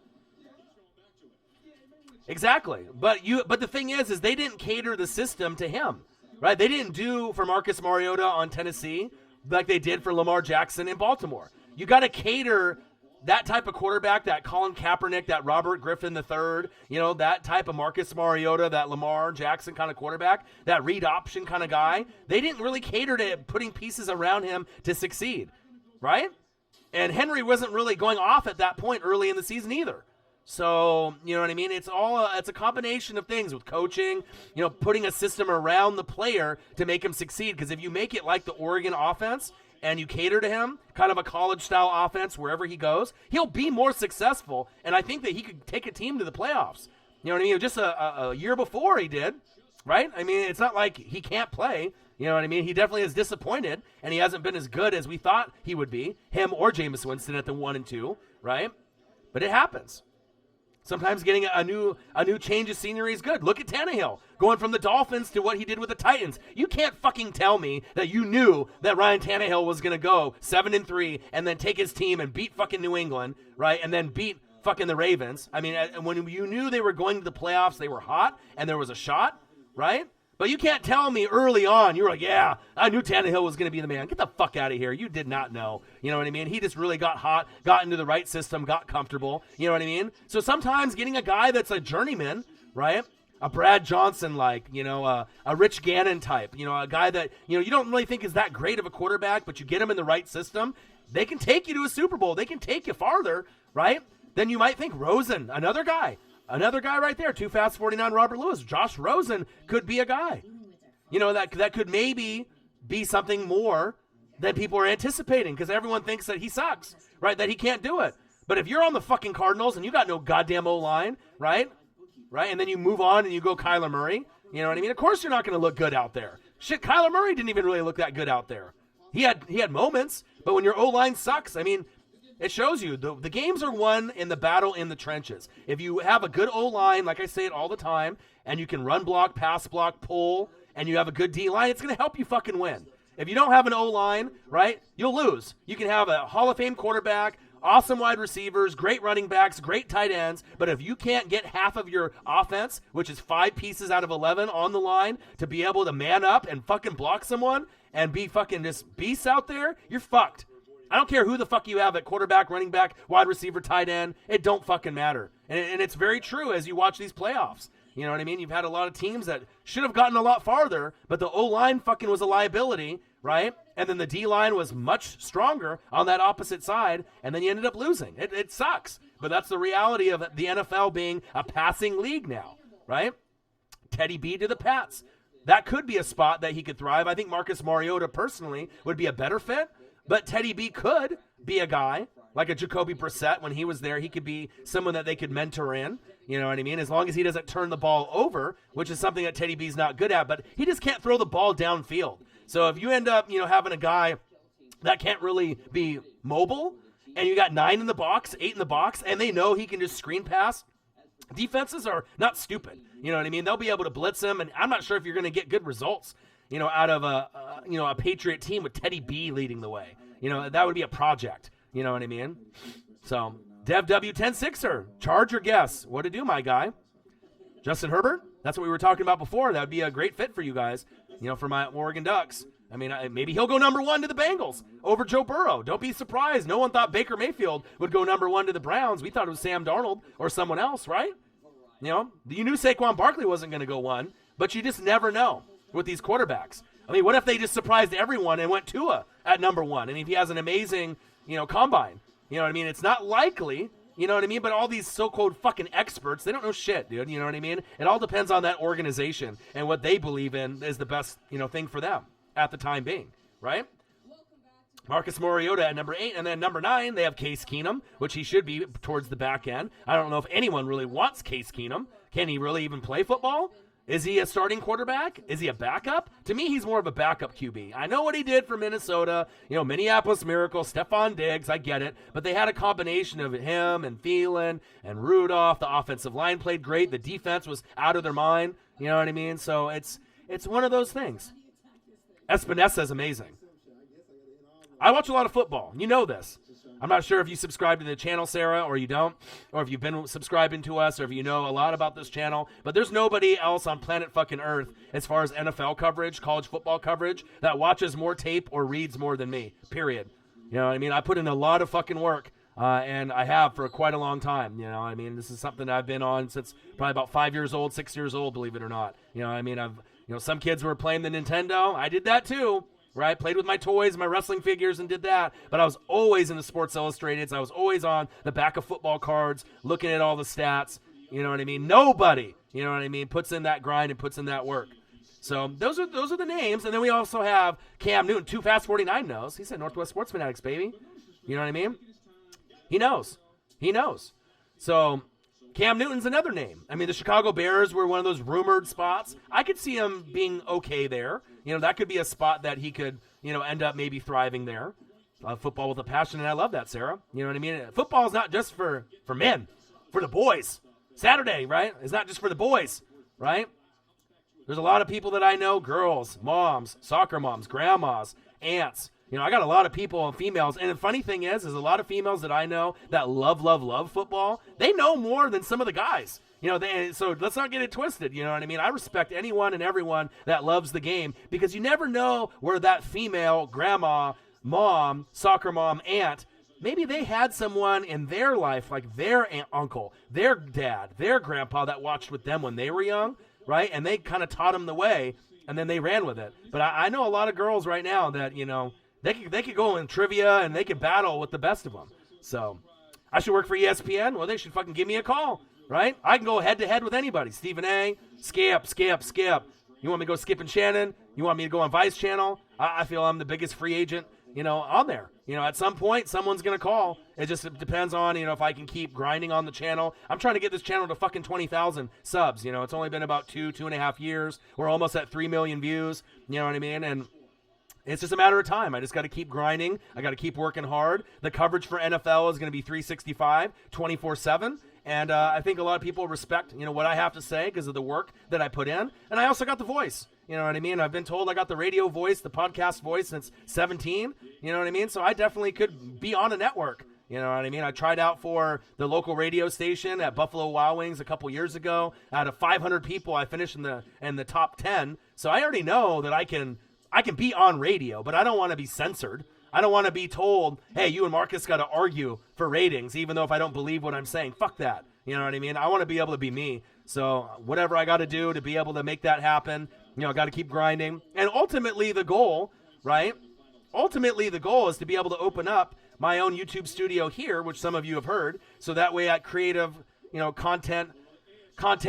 Exactly. But the thing is they didn't cater the system to him, right? They didn't do for Marcus Mariota on Tennessee like they did for Lamar Jackson in Baltimore. You got to cater that type of quarterback, that Colin Kaepernick, that Robert Griffin III, that type of Marcus Mariota, that Lamar Jackson kind of quarterback, that read option kind of guy. They didn't really cater to putting pieces around him to succeed, right? And Henry wasn't really going off at that point early in the season either. So, you know what I mean? It's a combination of things with coaching, putting a system around the player to make him succeed. Because if you make it like the Oregon offense and you cater to him, kind of a college-style offense wherever he goes, he'll be more successful. And I think that he could take a team to the playoffs. You know what I mean? Just a year before he did, right? I mean, it's not like he can't play. You know what I mean? He definitely is disappointed, and he hasn't been as good as we thought he would be, him or Jameis Winston at the 1 and 2, right? But it happens. Sometimes getting a new change of scenery is good. Look at Tannehill going from the Dolphins to what he did with the Titans. You can't fucking tell me that you knew that Ryan Tannehill was going to go 7-3 and then take his team and beat fucking New England, right? And then beat fucking the Ravens. I mean, when you knew they were going to the playoffs, they were hot and there was a shot, right? But you can't tell me early on, you were like, yeah, I knew Tannehill was going to be the man. Get the fuck out of here. You did not know. You know what I mean? He just really got hot, got into the right system, got comfortable. You know what I mean? So sometimes getting a guy that's a journeyman, right? A Brad Johnson like, a Rich Gannon type, a guy that, you don't really think is that great of a quarterback, but you get him in the right system, they can take you to a Super Bowl. They can take you farther, right? Then you might think Rosen, another guy right there, Too Fast 49 Robert Lewis. Josh Rosen could be a guy, that could maybe be something more than people are anticipating because everyone thinks that he sucks, right? That he can't do it. But if you're on the fucking Cardinals and you got no goddamn O-line, right? And then you move on and you go Kyler Murray, you know what I mean? Of course you're not going to look good out there. Shit, Kyler Murray didn't even really look that good out there. He had moments, but when your O-line sucks, I mean, it shows you the games are won in the battle in the trenches. If you have a good O-line, like I say it all the time, and you can run block, pass block, pull, and you have a good D-line, it's going to help you fucking win. If you don't have an O-line, right, you'll lose. You can have a Hall of Fame quarterback, awesome wide receivers, great running backs, great tight ends, but if you can't get half of your offense, which is 5 pieces out of 11 on the line, to be able to man up and fucking block someone and be fucking just beasts out there, you're fucked. I don't care who the fuck you have at quarterback, running back, wide receiver, tight end. It don't fucking matter. And it's very true as you watch these playoffs. You know what I mean? You've had a lot of teams that should have gotten a lot farther, but the O-line fucking was a liability, right? And then the D-line was much stronger on that opposite side, and then you ended up losing. It sucks. But that's the reality of the NFL being a passing league now, right? Teddy B to the Pats. That could be a spot that he could thrive. I think Marcus Mariota personally would be a better fit. But Teddy B could be a guy like a Jacoby Brissett when he was there. He could be someone that they could mentor in, you know what I mean? As long as he doesn't turn the ball over, which is something that Teddy B's not good at, but he just can't throw the ball downfield. So if you end up, having a guy that can't really be mobile and you got 9 in the box, 8 in the box, and they know he can just screen pass, defenses are not stupid. You know what I mean? They'll be able to blitz him, and I'm not sure if you're going to get good results out of a Patriot team with Teddy B leading the way. That would be a project. You know what I mean? So, Dev W106er, charge or guess. What to do, my guy? Justin Herbert? That's what we were talking about before. That would be a great fit for you guys, for my Oregon Ducks. I mean, maybe he'll go number 1 to the Bengals over Joe Burrow. Don't be surprised. No one thought Baker Mayfield would go number 1 to the Browns. We thought it was Sam Darnold or someone else, right? You knew Saquon Barkley wasn't going to go 1, but you just never know with these quarterbacks. I mean, what if they just surprised everyone and went Tua at number 1? And if he has an amazing, combine, you know what I mean? It's not likely, you know what I mean? But all these so-called fucking experts, they don't know shit, dude. You know what I mean? It all depends on that organization and what they believe in is the best, thing for them at the time being, right? Marcus Mariota at number 8, and then number 9, they have Case Keenum, which he should be towards the back end. I don't know if anyone really wants Case Keenum. Can he really even play football? Is he a starting quarterback? Is he a backup? To me, he's more of a backup QB. I know what he did for Minnesota, Minneapolis Miracle, Stephon Diggs, I get it. But they had a combination of him and Thielen and Rudolph. The offensive line played great. The defense was out of their mind. You know what I mean? So it's one of those things. Espinesa is amazing. I watch a lot of football. You know this. I'm not sure if you subscribe to the channel, Sarah, or you don't, or if you've been subscribing to us, or if you know a lot about this channel, but there's nobody else on planet fucking Earth as far as NFL coverage, college football coverage, that watches more tape or reads more than me, period. You know what I mean? I put in a lot of fucking work, and I have for quite a long time. You know what I mean? This is something I've been on since probably about 5 years old, 6 years old, believe it or not. You know what I mean? Some kids were playing the Nintendo. I did that too. Right, played with my toys, my wrestling figures, and did that. But I was always in the Sports Illustrateds. I was always on the back of football cards, looking at all the stats. You know what I mean? Nobody, you know what I mean, puts in that grind and puts in that work. So those are the names. And then we also have Cam Newton. Too Fast 49 knows. He said Northwest Sports Fanatics, baby. You know what I mean? He knows. He knows. So Cam Newton's another name. I mean, the Chicago Bears were one of those rumored spots. I could see him being okay there. You know, that could be a spot that he could, end up maybe thriving there. Football with a passion, and I love that, Sarah. You know what I mean? Football is not just for men, for the boys. Saturday, right? It's not just for the boys, right? There's a lot of people that I know, girls, moms, soccer moms, grandmas, aunts. You know, I got a lot of people and females, and the funny thing is a lot of females that I know that love football, they know more than some of the guys. So let's not get it twisted, you know what I mean? I respect anyone and everyone that loves the game, because you never know where that female, grandma, mom, soccer mom, aunt, maybe they had someone in their life, like their uncle, their dad, their grandpa that watched with them when they were young, right? And they kind of taught them the way, and then they ran with it. But I know a lot of girls right now that, they could go in trivia and they could battle with the best of them. So I should work for ESPN? Well, they should fucking give me a call, right? I can go head-to-head with anybody. Stephen A., Skip. You want me to go Skip and Shannon? You want me to go on Vice Channel? I feel I'm the biggest free agent, on there. At some point, someone's going to call. It just depends on, if I can keep grinding on the channel. I'm trying to get this channel to fucking 20,000 subs. It's only been about 2.5 years. We're almost at 3 million views. You know what I mean? And it's just a matter of time. I just got to keep grinding. I got to keep working hard. The coverage for NFL is going to be 365, 24/7. And I think a lot of people respect, what I have to say because of the work that I put in. And I also got the voice. You know what I mean? I've been told I got the radio voice, the podcast voice since 17. You know what I mean? So I definitely could be on a network. You know what I mean? I tried out for the local radio station at Buffalo Wild Wings a couple years ago. Out of 500 people, I finished in the top 10. So I already know that I can be on radio, but I don't want to be censored. I don't want to be told, hey, you and Marcus got to argue for ratings, even though if I don't believe what I'm saying. Fuck that. You know what I mean? I want to be able to be me. So whatever I got to do to be able to make that happen, I got to keep grinding. And ultimately the goal, right? Ultimately the goal is to be able to open up my own YouTube studio here, which some of you have heard. So that way at creative, content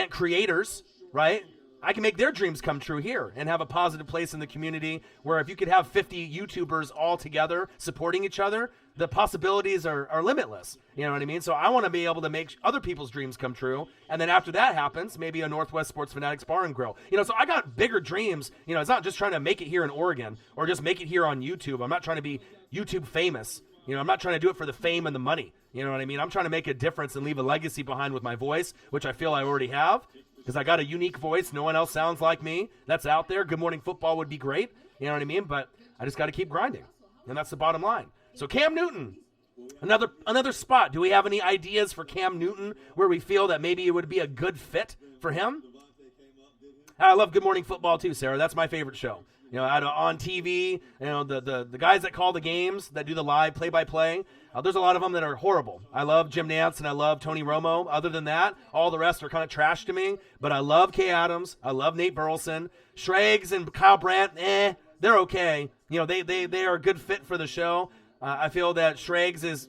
creators, right? I can make their dreams come true here and have a positive place in the community where if you could have 50 YouTubers all together supporting each other, the possibilities are limitless. You know what I mean? So I want to be able to make other people's dreams come true. And then after that happens, maybe a Northwest Sports Fanatics Bar and Grill. So I got bigger dreams. It's not just trying to make it here in Oregon or just make it here on YouTube. I'm not trying to be YouTube famous. I'm not trying to do it for the fame and the money. You know what I mean? I'm trying to make a difference and leave a legacy behind with my voice, which I feel I already have. Because I got a unique voice. No one else sounds like me. That's out there. Good Morning Football would be great. You know what I mean? But I just got to keep grinding. And that's the bottom line. So Cam Newton, another spot. Do we have any ideas for Cam Newton where we feel that maybe it would be a good fit for him? I love Good Morning Football too, Sarah. That's my favorite show. On TV, the guys that call the games, that do the live play-by-play, there's a lot of them that are horrible. I love Jim Nantz and I love Tony Romo. Other than that, all the rest are kind of trash to me. But I love Kay Adams. I love Nate Burleson. Schrags and Kyle Brandt, they're okay. They are a good fit for the show. I feel that Schrags is,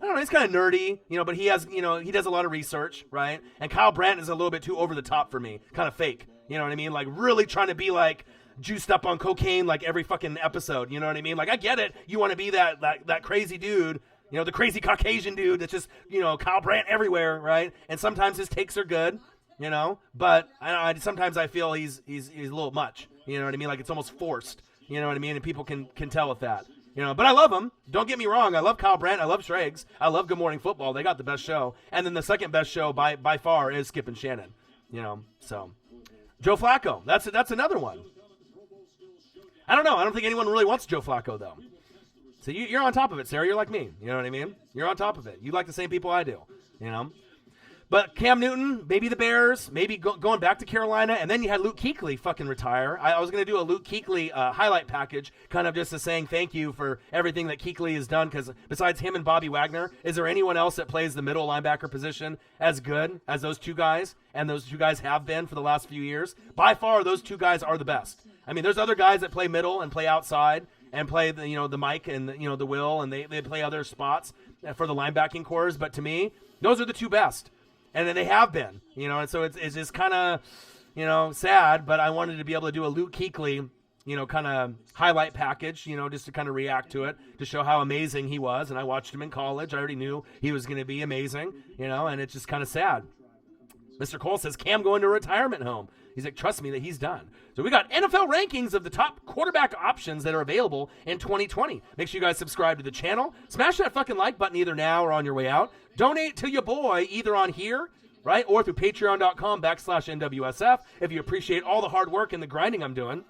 I don't know, he's kind of nerdy, but he has, he does a lot of research, right? And Kyle Brandt is a little bit too over the top for me, kind of fake. You know what I mean? Like really trying to be like juiced up on cocaine like every fucking episode. You know what I mean? Like I get it. You want to be that crazy dude. The crazy Caucasian dude that's just, Kyle Brandt everywhere, right? And sometimes his takes are good, but sometimes I feel he's a little much, you know what I mean? Like it's almost forced, you know what I mean? And people can tell with that, but I love him. Don't get me wrong. I love Kyle Brandt. I love Schrags. I love Good Morning Football. They got the best show. And then the second best show by far is Skip and Shannon, so Joe Flacco. That's another one. I don't know. I don't think anyone really wants Joe Flacco though. So you're on top of it, Sarah. You're like me. You know what I mean? You're on top of it. You like the same people I do, you know? But Cam Newton, maybe the Bears, maybe going back to Carolina, and then you had Luke Kuechly fucking retire. I was going to do a Luke Kuechly highlight package, kind of just as saying thank you for everything that Kuechly has done, because besides him and Bobby Wagner, is there anyone else that plays the middle linebacker position as good as those two guys? And those two guys have been for the last few years. By far, those two guys are the best. I mean, there's other guys that play middle and play outside and play the Mike and the Will, and they play other spots for the linebacking cores. But to me, those are the two best. And then they have been, and so it's just kind of, sad, but I wanted to be able to do a Luke Kuechly, kind of highlight package, just to kind of react to it, to show how amazing he was. And I watched him in college. I already knew he was going to be amazing, and it's just kind of sad. Mr. Cole says, Cam going to a retirement home. He's like, trust me that he's done. So we got NFL rankings of the top quarterback options that are available in 2020. Make sure you guys subscribe to the channel. Smash that fucking like button either now or on your way out. Donate to your boy either on here, right, or through patreon.com/NWSF if you appreciate all the hard work and the grinding I'm doing.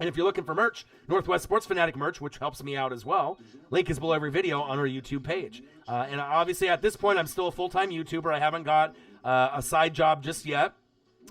And if you're looking for merch, Northwest Sports Fanatic merch, which helps me out as well, link is below every video on our YouTube page. And obviously at this point, I'm still a full-time YouTuber. I haven't got a side job just yet.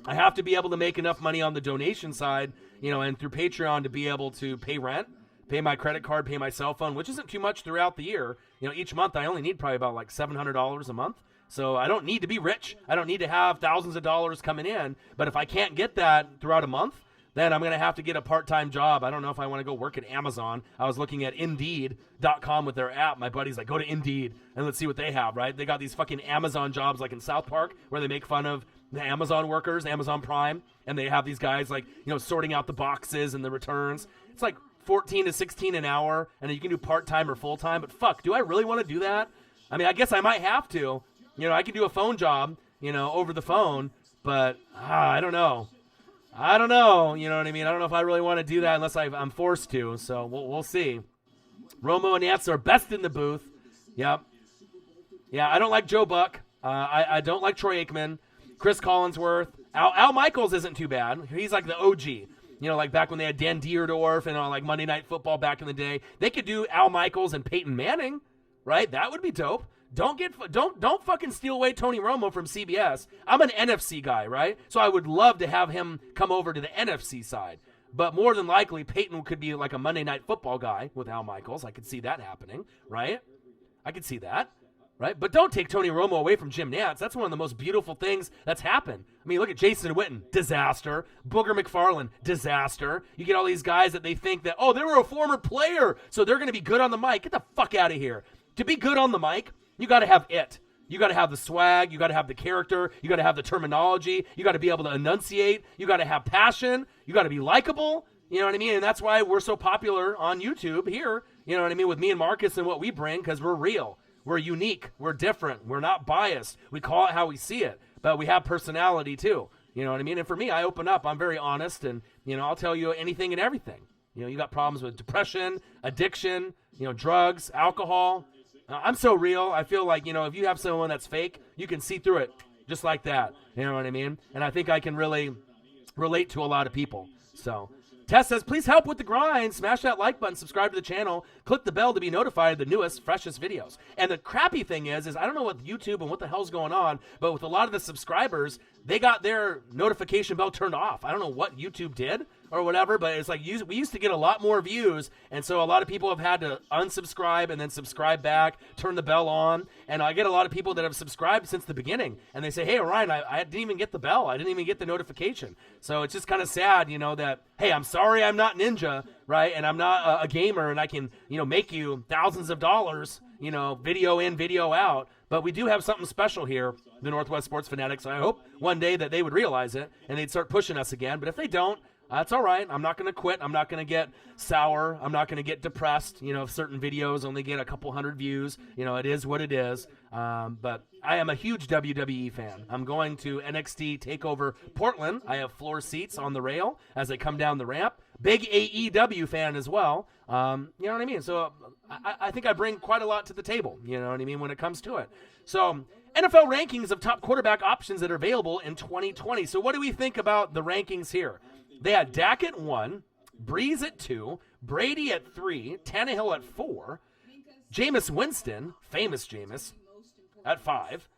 I have to be able to make enough money on the donation side, and through Patreon to be able to pay rent, pay my credit card, pay my cell phone, which isn't too much throughout the year. Each month I only need probably about like $700 a month. So I don't need to be rich. I don't need to have thousands of dollars coming in. But if I can't get that throughout a month, then I'm going to have to get a part-time job. I don't know if I want to go work at Amazon. I was looking at Indeed.com with their app. My buddy's like, go to Indeed and let's see what they have, right? They got these fucking Amazon jobs like in South Park where they make fun of the Amazon workers, Amazon Prime, and they have these guys like, sorting out the boxes and the returns. It's like 14 to 16 an hour, and you can do part-time or full-time. But fuck, do I really want to do that? I mean, I guess I might have to. I can do a phone job, over the phone, but I don't know. You know what I mean? I don't know if I really want to do that unless I'm forced to, so we'll see. Romo and Nance are best in the booth. Yep. Yeah, I don't like Joe Buck. I don't like Troy Aikman. Chris Collinsworth. Al Michaels isn't too bad. He's like the OG. Like back when they had Dan Dierdorf and like Monday Night Football back in the day. They could do Al Michaels and Peyton Manning, right? That would be dope. Don't fucking steal away Tony Romo from CBS. I'm an NFC guy, right? So I would love to have him come over to the NFC side. But more than likely, Peyton could be like a Monday Night Football guy with Al Michaels. I could see that happening, right? I could see that, right? But don't take Tony Romo away from Jim Nantz. That's one of the most beautiful things that's happened. I mean, look at Jason Witten, disaster. Booger McFarland, disaster. You get all these guys that they think that, oh, they were a former player, so they're going to be good on the mic. Get the fuck out of here. To be good on the mic, you got to have it. You got to have the swag. You got to have the character. You got to have the terminology. You got to be able to enunciate. You got to have passion. You got to be likable. You know what I mean? And that's why we're so popular on YouTube here, you know what I mean, with me and Marcus and what we bring, because we're real. We're unique. We're different. We're not biased. We call it how we see it, but we have personality too. You know what I mean? And for me, I open up. I'm very honest, and, I'll tell you anything and everything. You got problems with depression, addiction, drugs, alcohol. I'm so real. I feel like, if you have someone that's fake, you can see through it just like that. You know what I mean? And I think I can really relate to a lot of people. So Tess says, please help with the grind. Smash that like button, subscribe to the channel, click the bell to be notified of the newest, freshest videos. And the crappy thing is I don't know what YouTube and what the hell's going on, but with a lot of the subscribers, they got their notification bell turned off. I don't know what YouTube did or whatever, but it's like we used to get a lot more views, and so a lot of people have had to unsubscribe and then subscribe back, turn the bell on, and I get a lot of people that have subscribed since the beginning, and they say, hey, Ryan, I didn't even get the bell. I didn't even get the notification. So it's just kind of sad, that, hey, I'm sorry I'm not Ninja, right, and I'm not a gamer, and I can, make you thousands of dollars, video in, video out, but we do have something special here, the Northwest Sports Fanatics. I hope one day that they would realize it, and they'd start pushing us again, but if they don't, that's all right. I'm not going to quit. I'm not going to get sour. I'm not going to get depressed. If certain videos only get a couple hundred views, it is what it is. But I am a huge WWE fan. I'm going to NXT TakeOver Portland. I have floor seats on the rail as I come down the ramp. Big AEW fan as well. You know what I mean? So I think I bring quite a lot to the table, you know what I mean, when it comes to it. So NFL rankings of top quarterback options that are available in 2020. So what do we think about the rankings here? They had Dak at 1, Breeze at 2, Brady at 3, Tannehill at 4, Jameis Winston, famous Jameis, at 5,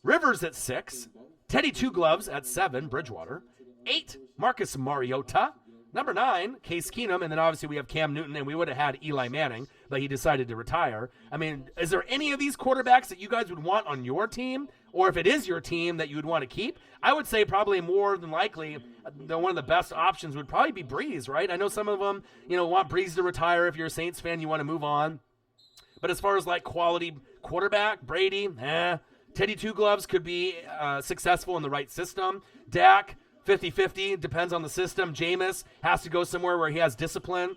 Rivers at 6, Teddy Two Gloves at 7, Bridgewater, 8, Marcus Mariota, number 9, Case Keenum, and then obviously we have Cam Newton, and we would have had Eli Manning, but he decided to retire. I mean, is there any of these quarterbacks that you guys would want on your team? Or if it is your team that you would want to keep? I would say probably more than likely one of the best options would probably be Breeze, right? I know some of them, want Breeze to retire. If you're a Saints fan, you want to move on. But as far as like quality quarterback, Brady, Teddy Two Gloves could be successful in the right system. Dak, 50-50, depends on the system. Jameis has to go somewhere where he has discipline.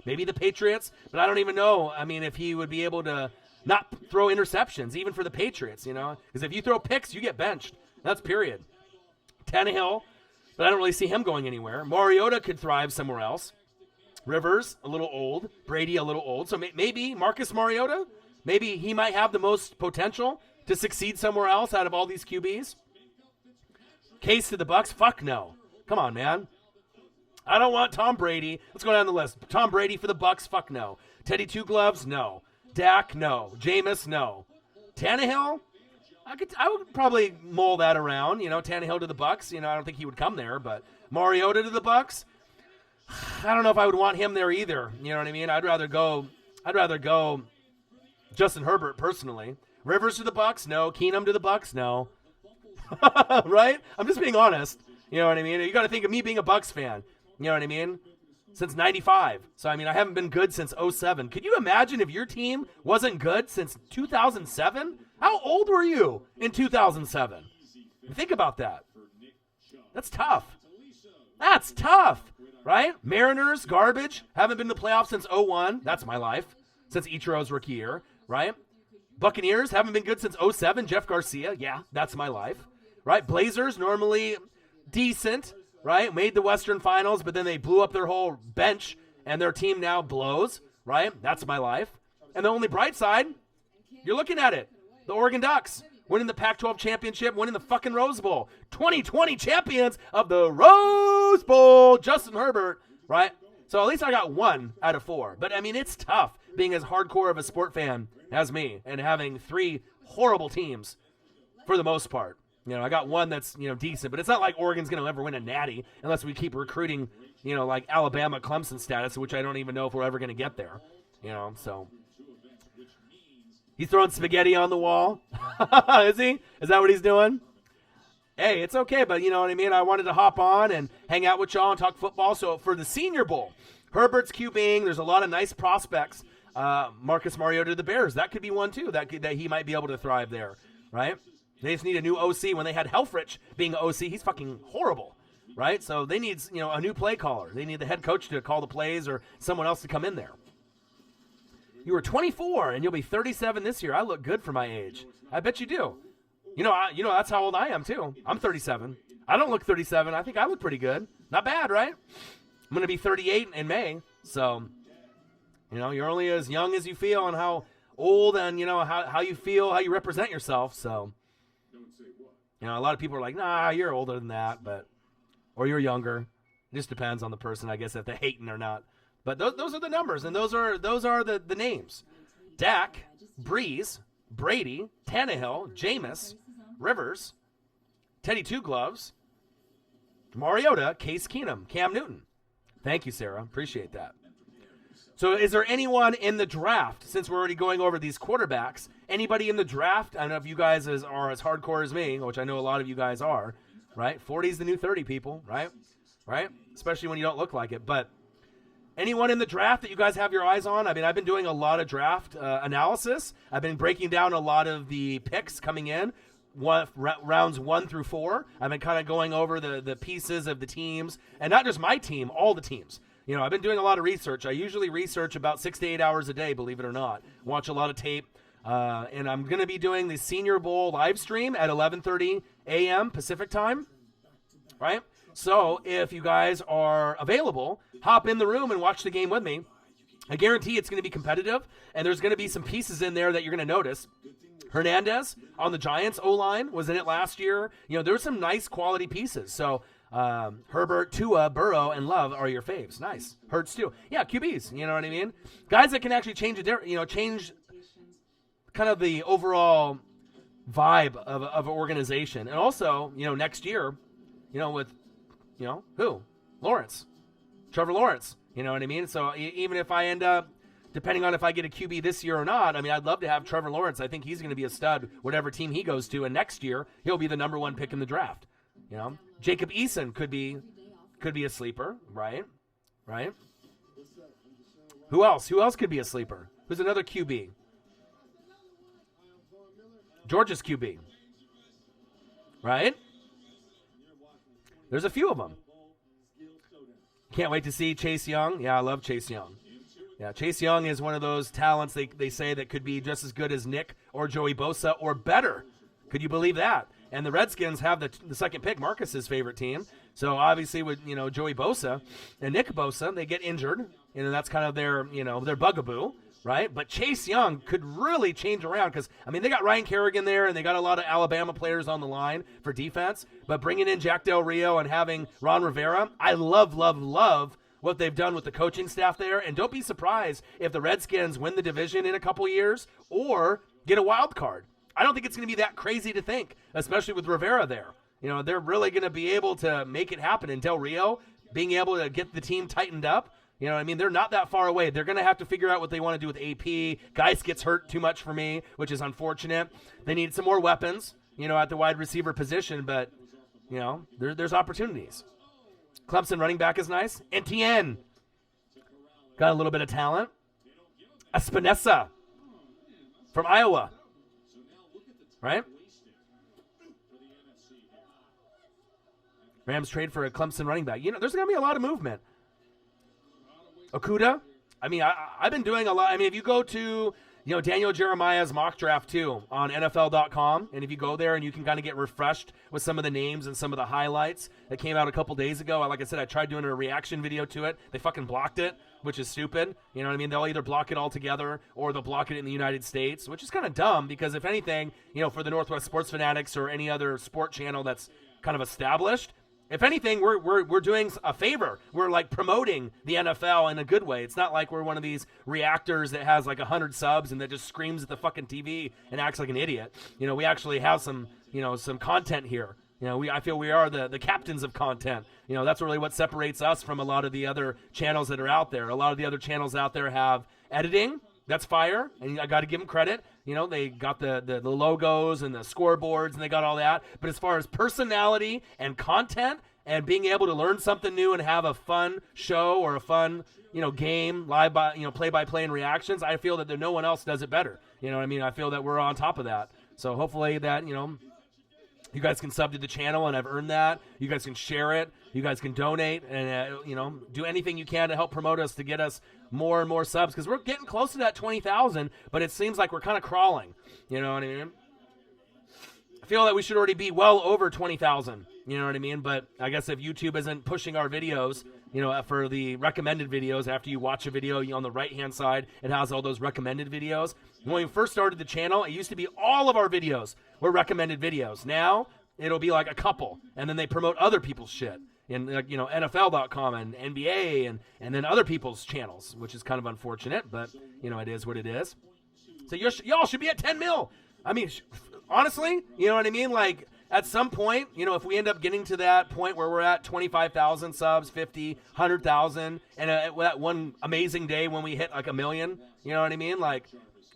Maybe the Patriots, but I don't even know. I mean, if he would be able to not throw interceptions, even for the Patriots, because if you throw picks, you get benched. That's period. Tannehill, but I don't really see him going anywhere. Mariota could thrive somewhere else. Rivers, a little old. Brady, a little old. So maybe Marcus Mariota, maybe he might have the most potential to succeed somewhere else out of all these QBs. Case to the Bucks? Fuck no. Come on, man. I don't want Tom Brady. Let's go down the list. Tom Brady for the Bucks? Fuck no. Teddy Two Gloves? No. Dak? No. Jameis? No. Tannehill? I would probably mull that around. Tannehill to the Bucks. I don't think he would come there, but Mariota to the Bucks? I don't know if I would want him there either. You know what I mean? I'd rather go Justin Herbert personally. Rivers to the Bucks? No. Keenum to the Bucks? No. Right? I'm just being honest. You know what I mean? You got to think of me being a Bucks fan. You know what I mean? Since 95. So, I mean, I haven't been good since 07. Could you imagine if your team wasn't good since 2007? How old were you in 2007? Think about that. That's tough. That's tough, right? Mariners, garbage. Haven't been to the playoffs since 01. That's my life. Since Ichiro's rookie year, right? Buccaneers, haven't been good since 07. Jeff Garcia. Yeah, that's my life, right? Blazers, normally decent. Right? Made the Western Finals, but then they blew up their whole bench, and their team now blows, right? That's my life. And the only bright side, you're looking at it. The Oregon Ducks winning the Pac-12 championship, winning the fucking Rose Bowl. 2020 champions of the Rose Bowl, Justin Herbert, right? So at least I got 1 out of 4. But, I mean, it's tough being as hardcore of a sport fan as me and having 3 horrible teams for the most part. I got 1 that's, decent, but it's not like Oregon's going to ever win a natty unless we keep recruiting, like Alabama, Clemson status, which I don't even know if we're ever going to get there, so. He's throwing spaghetti on the wall. Is he? Is that what he's doing? Hey, it's okay, but you know what I mean? I wanted to hop on and hang out with y'all and talk football. So for the Senior Bowl, Herbert's QBing. There's a lot of nice prospects. Marcus Mariota to the Bears. That could be one, too, that he might be able to thrive there, right? They just need a new OC. When they had Helfrich being OC, he's fucking horrible, right? So they need, a new play caller. They need the head coach to call the plays or someone else to come in there. You were 24, and you'll be 37 this year. I look good for my age. I bet you do. That's how old I am, too. I'm 37. I don't look 37. I think I look pretty good. Not bad, right? I'm going to be 38 in May. So, you're only as young as you feel and how old and, how you feel, how you represent yourself. So, a lot of people are like, nah, you're older than that, or you're younger. It just depends on the person, I guess, if they're hating or not. But those are the numbers, and those are the names. Dak, Breeze, Brady, Tannehill, Jameis, Rivers, Teddy Two Gloves, Mariota, Case Keenum, Cam Newton. Thank you, Sarah. Appreciate that. So is there anyone in the draft, since we're already going over these quarterbacks, anybody in the draft? I don't know if you guys are as hardcore as me, which I know a lot of you guys are, right? 40 is the new 30, people, right? Right? Especially when you don't look like it. But anyone in the draft that you guys have your eyes on? I mean, I've been doing a lot of draft analysis. I've been breaking down a lot of the picks coming in, rounds 1 through 4. I've been kind of going over the pieces of the teams, and not just my team, all the teams. I've been doing a lot of research. I usually research about 6 to 8 hours a day, believe it or not. Watch a lot of tape. And I'm going to be doing the Senior Bowl live stream at 11:30 a.m. Pacific time, right? So if you guys are available, hop in the room and watch the game with me. I guarantee it's going to be competitive, and there's going to be some pieces in there that you're going to notice. Hernandez on the Giants O-line was in it last year. There were some nice quality pieces. So Herbert, Tua, Burrow, and Love are your faves. Nice. Hurts too. Yeah, QBs. You know what I mean? Guys that can actually change change kind of the overall vibe of an organization. And also, next year, with, who? Lawrence. Trevor Lawrence. You know what I mean? So even if I end up, depending on if I get a QB this year or not, I mean, I'd love to have Trevor Lawrence. I think he's going to be a stud, whatever team he goes to. And next year, he'll be the number 1 pick in the draft. Jacob Eason could be a sleeper, right? Right? Who else? Who else could be a sleeper? Who's another QB? Georgia's QB. Right? There's a few of them. Can't wait to see Chase Young. Yeah, I love Chase Young. Yeah, Chase Young is one of those talents they say that could be just as good as Nick or Joey Bosa or better. Could you believe that? And the Redskins have the second pick, Marcus's favorite team. So obviously with, Joey Bosa and Nick Bosa, they get injured. That's kind of their bugaboo, right? But Chase Young could really change around because, they got Ryan Kerrigan there and they got a lot of Alabama players on the line for defense. But bringing in Jack Del Rio and having Ron Rivera, I love what they've done with the coaching staff there. And don't be surprised if the Redskins win the division in a couple years or get a wild card. I don't think it's going to be that crazy to think, especially with Rivera there. They're really going to be able to make it happen. And Del Rio being able to get the team tightened up, they're not that far away. They're going to have to figure out what they want to do with AP. Geis gets hurt too much for me, which is unfortunate. They need some more weapons, at the wide receiver position. But, there's opportunities. Clemson running back is nice. Etienne got a little bit of talent. Espinosa from Iowa. Right? Rams trade for a Clemson running back. There's going to be a lot of movement. Okuda. I've been doing a lot. If you go to, Daniel Jeremiah's mock draft too on NFL.com, and if you go there and you can kind of get refreshed with some of the names and some of the highlights that came out a couple days ago. Like I said, I tried doing a reaction video to it. They fucking blocked it, which is stupid. They'll either block it altogether or they'll block it in the United States, which is kind of dumb because if anything, for the Northwest Sports Fanatics or any other sport channel that's kind of established, if anything, we're doing a favor. We're like promoting the NFL in a good way. It's not like we're one of these reactors that has like 100 subs and that just screams at the fucking TV and acts like an idiot. We actually have some content here. I feel we are the captains of content. That's really what separates us from a lot of the other channels that are out there. A lot of the other channels out there have editing. That's fire, and I got to give them credit. They got the logos and the scoreboards, and they got all that. But as far as personality and content and being able to learn something new and have a fun show or a fun, game, live by, play-by-play and reactions, I feel that no one else does it better. I feel that we're on top of that. So hopefully that, you guys can sub to the channel, and I've earned that. You guys can share it. You guys can donate and, do anything you can to help promote us to get us more and more subs because we're getting close to that 20,000, but it seems like we're kind of crawling. You know what I mean? I feel that we should already be well over 20,000. You know what I mean? But I guess if YouTube isn't pushing our videos, for the recommended videos, after you watch a video on the right-hand side, it has all those recommended videos. When we first started the channel, it used to be all of our videos were recommended videos. Now, it'll be like a couple, and then they promote other people's shit in NFL.com and NBA and then other people's channels, which is kind of unfortunate, but, it is what it is. So y'all should be at 10 mil. Honestly, you know what I mean? Like, at some point, if we end up getting to that point where we're at 25,000 subs, 50, 100,000, and that one amazing day when we hit like 1 million, you know what I mean? Like,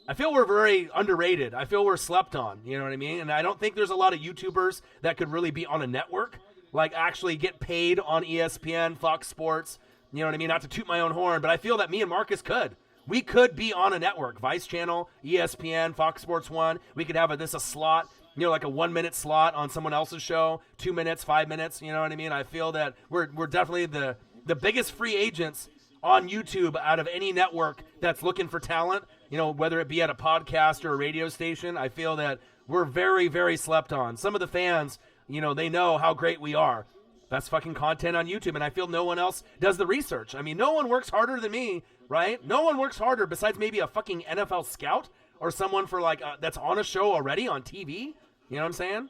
I feel we're very underrated. I feel we're slept on, you know what I mean? And I don't think there's a lot of YouTubers that could really be on a network, like actually get paid on ESPN, Fox Sports, you know what I mean? Not to toot my own horn, but I feel that me and Marcus could. We could be on a network, Vice Channel, ESPN, Fox Sports 1. We could have a slot, like a 1-minute slot on someone else's show, 2 minutes, 5 minutes, you know what I mean? I feel that we're definitely the biggest free agents on YouTube out of any network that's looking for talent, whether it be at a podcast or a radio station. I feel that we're very, very slept on. Some of the fans, they know how great we are. That's fucking content on YouTube, and I feel no one else does the research. No one works harder than me, right? No one works harder besides maybe a fucking NFL scout or someone for that's on a show already on TV. You know what I'm saying?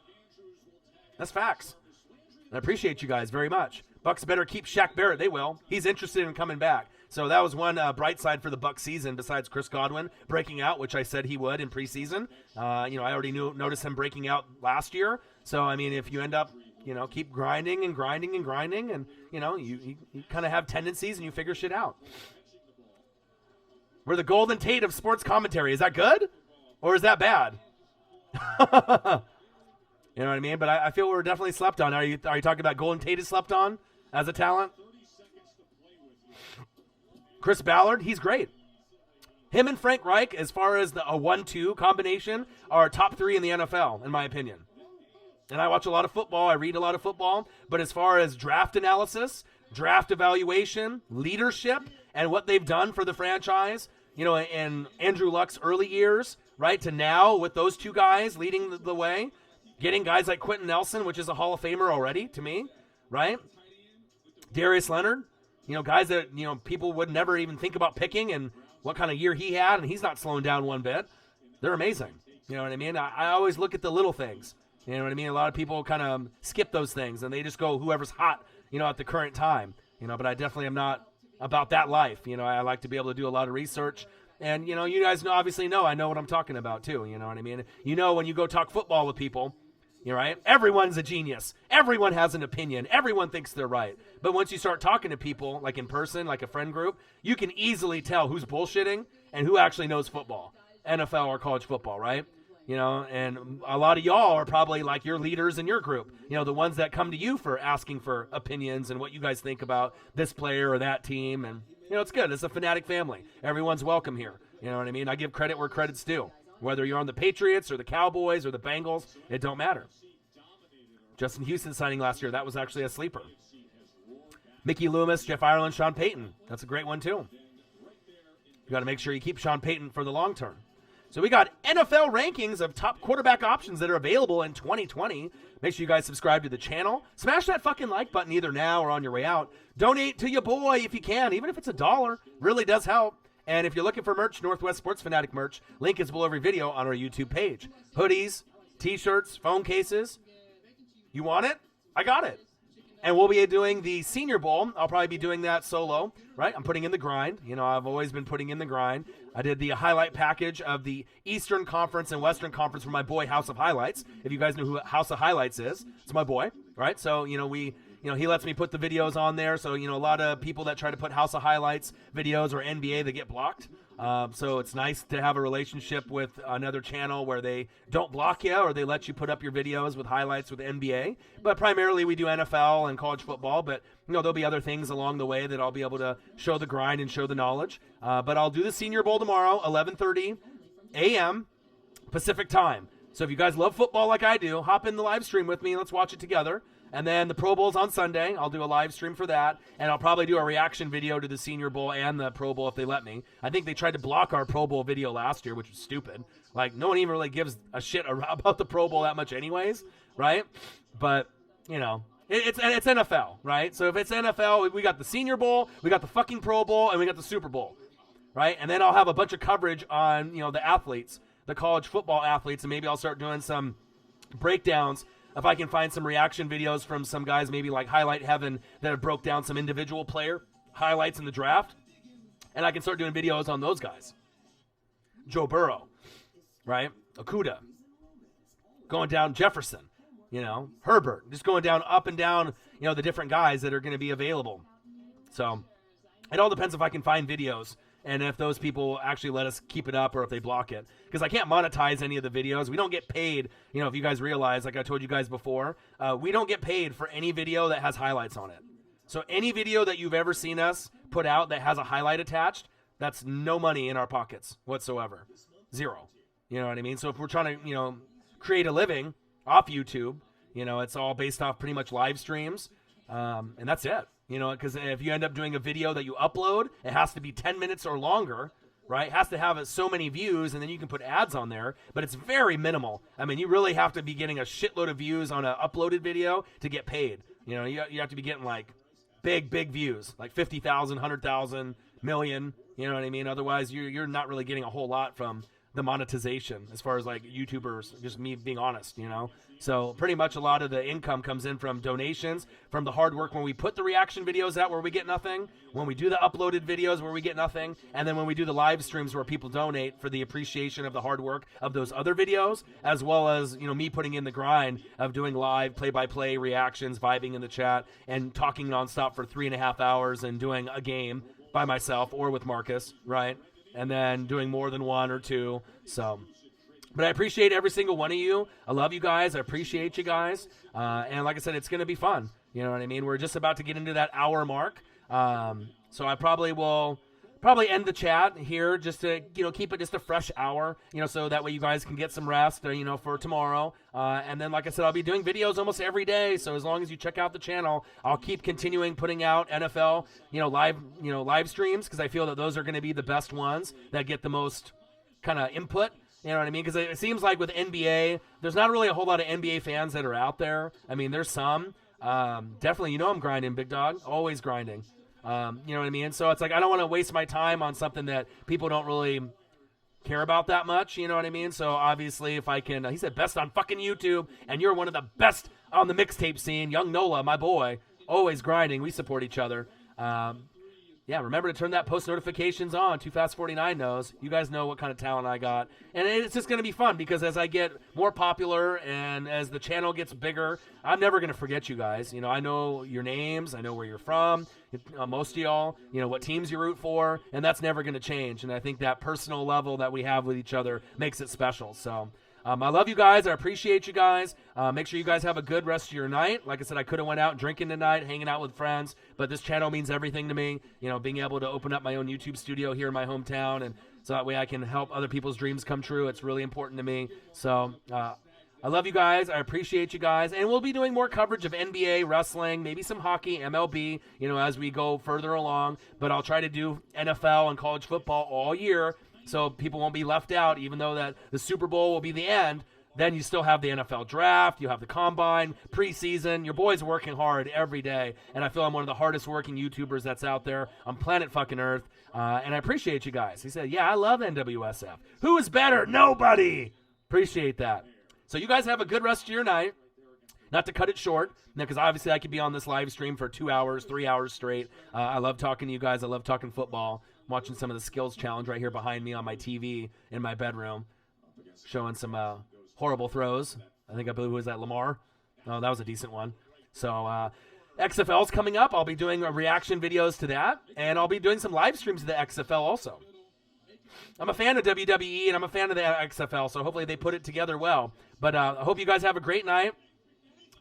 That's facts. I appreciate you guys very much. Bucks better keep Shaq Barrett. They will. He's interested in coming back. So that was one bright side for the Bucks season besides Chris Godwin breaking out, which I said he would in preseason. I already noticed him breaking out last year. So, I mean, if you end up, keep grinding and grinding and grinding and, you kind of have tendencies and you figure shit out. We're the Golden Tate of sports commentary. Is that good or is that bad? You know what I mean? But I feel we're definitely slept on. Are you talking about Golden Tate is slept on as a talent? Chris Ballard, he's great. Him and Frank Reich, as far as a 1-2 combination, are top 3 in the NFL, in my opinion. And I watch a lot of football. I read a lot of football. But as far as draft analysis, draft evaluation, leadership, and what they've done for the franchise, in Andrew Luck's early years, right, to now with those two guys leading the way, getting guys like Quentin Nelson, which is a Hall of Famer already to me, right? Darius Leonard, guys that, people would never even think about picking and what kind of year he had, and he's not slowing down one bit. They're amazing. You know what I mean? I always look at the little things. You know what I mean? A lot of people kind of skip those things, and they just go whoever's hot, at the current time. But I definitely am not about that life. I like to be able to do a lot of research. And, you guys obviously know I know what I'm talking about, too. You know what I mean? When you go talk football with people, you're right. Everyone's a genius. Everyone has an opinion. Everyone thinks they're right. But once you start talking to people, like in person, like a friend group, you can easily tell who's bullshitting and who actually knows football, NFL or college football, right? And a lot of y'all are probably like your leaders in your group, the ones that come to you for asking for opinions and what you guys think about this player or that team. And, it's good. It's a fanatic family. Everyone's welcome here. You know what I mean? I give credit where credit's due. Whether you're on the Patriots or the Cowboys or the Bengals, it don't matter. Justin Houston signing last year, that was actually a sleeper. Mickey Loomis, Jeff Ireland, Sean Payton. That's a great one, too. You got to make sure you keep Sean Payton for the long term. So we got NFL rankings of top quarterback options that are available in 2020. Make sure you guys subscribe to the channel. Smash that fucking like button either now or on your way out. Donate to your boy if you can, even if it's $1. Really does help. And if you're looking for merch, Northwest Sports Fanatic merch, link is below every video on our YouTube page. Hoodies, t-shirts, phone cases. You want it? I got it. And we'll be doing the Senior Bowl. I'll probably be doing that solo, right? I'm putting in the grind. I've always been putting in the grind. I did the highlight package of the Eastern Conference and Western Conference for my boy House of Highlights. If you guys know who House of Highlights is, it's my boy, right? So, he lets me put the videos on there. So, a lot of people that try to put House of Highlights videos or NBA, they get blocked. So it's nice to have a relationship with another channel where they don't block you or they let you put up your videos with highlights with NBA. But primarily we do NFL and college football. But, there'll be other things along the way that I'll be able to show the grind and show the knowledge. But I'll do the Senior Bowl tomorrow, 11:30 a.m. Pacific time. So if you guys love football like I do, hop in the live stream with me and let's watch it together. And then the Pro Bowl's on Sunday. I'll do a live stream for that. And I'll probably do a reaction video to the Senior Bowl and the Pro Bowl if they let me. I think they tried to block our Pro Bowl video last year, which was stupid. Like, no one even really gives a shit about the Pro Bowl that much anyways, right? But, it's NFL, right? So if it's NFL, we got the Senior Bowl, we got the fucking Pro Bowl, and we got the Super Bowl, right? And then I'll have a bunch of coverage on, the athletes, the college football athletes, and maybe I'll start doing some breakdowns if I can find some reaction videos from some guys, maybe like Highlight Heaven, that have broke down some individual player highlights in the draft, and I can start doing videos on those guys. Joe Burrow, right? Okuda, going down Jefferson, Herbert, just going down up and down, the different guys that are going to be available. So it all depends if I can find videos and if those people actually let us keep it up or if they block it. Because I can't monetize any of the videos. We don't get paid, if you guys realize, like I told you guys before, we don't get paid for any video that has highlights on it. So any video that you've ever seen us put out that has a highlight attached, that's no money in our pockets whatsoever. Zero. You know what I mean? So if we're trying to, create a living off YouTube, it's all based off pretty much live streams, and that's it. Because if you end up doing a video that you upload, it has to be 10 minutes or longer, right? It has to have so many views, and then you can put ads on there, but it's very minimal. I mean, you really have to be getting a shitload of views on an uploaded video to get paid. You have to be getting, like, big views, like 50,000, 100,000, million, you know what I mean? Otherwise, you're not really getting a whole lot from the monetization as far as like YouTubers, just me being honest, you know. So pretty much a lot of the income comes in from donations, from the hard work when we put the reaction videos out where we get nothing, when we do the uploaded videos where we get nothing, and then when we do the live streams where people donate for the appreciation of the hard work of those other videos, as well as, you know, me putting in the grind of doing live play-by-play reactions, vibing in the chat, and talking nonstop for 3.5 hours and doing a game by myself or with Marcus, right? And then doing more than one or two, so... But I appreciate every single one of you. I love you guys. I appreciate you guys. And like I said, it's going to be fun. You know what I mean? We're just about to get into that hour mark. So I probably will end the chat here just to, you know, keep it just a fresh hour, you know, so that way you guys can get some rest, you know, for tomorrow. And then, like I said, I'll be doing videos almost every day. So as long as you check out the channel, I'll keep continuing putting out NFL, live streams, because I feel that those are going to be the best ones that get the most kind of input. You know what I mean? Because it seems like with NBA, there's not really a whole lot of NBA fans that are out there. I mean, there's some. Definitely, you know I'm grinding, big dog. Always grinding. You know what I mean? So it's like I don't want to waste my time on something that people don't really care about that much. You know what I mean? So obviously, if I can... he said best on fucking YouTube, and you're one of the best on the mixtape scene. Young Nola, my boy. Always grinding. We support each other. Yeah, remember to turn that post notifications on. Too Fast 49 knows. You guys know what kind of talent I got. And it's just going to be fun because as I get more popular and as the channel gets bigger, I'm never going to forget you guys. You know, I know your names. I know where you're from. Most of y'all, you know, what teams you root for. And that's never going to change. And I think that personal level that we have with each other makes it special. So... I love you guys. I appreciate you guys. Make sure you guys have a good rest of your night. Like I said, I could have went out drinking tonight, hanging out with friends, but this channel means everything to me. You know, being able to open up my own YouTube studio here in my hometown, and so that way I can help other people's dreams come true. It's really important to me. So I love you guys. I appreciate you guys. And we'll be doing more coverage of NBA, wrestling, maybe some hockey, MLB, you know, as we go further along. But I'll try to do NFL and college football all year, so people won't be left out, even though that the Super Bowl will be the end. Then you still have the NFL draft, you have the combine, preseason. Your boy's working hard every day, and I feel I'm one of the hardest working YouTubers that's out there on planet fucking Earth, and I appreciate you guys. He said, yeah, I love NWSF. Who is better? Nobody! Appreciate that. So you guys have a good rest of your night. Not to cut it short, because obviously I could be on this live stream for 2 hours, 3 hours straight. I love talking to you guys. I love talking football. I'm watching some of the skills challenge right here behind me on my TV in my bedroom, showing some horrible throws. I believe it was that Lamar. Oh, that was a decent one. So XFL's coming up. I'll be doing reaction videos to that, and I'll be doing some live streams of the XFL also. I'm a fan of WWE, and I'm a fan of the XFL, so hopefully they put it together well. But I hope you guys have a great night.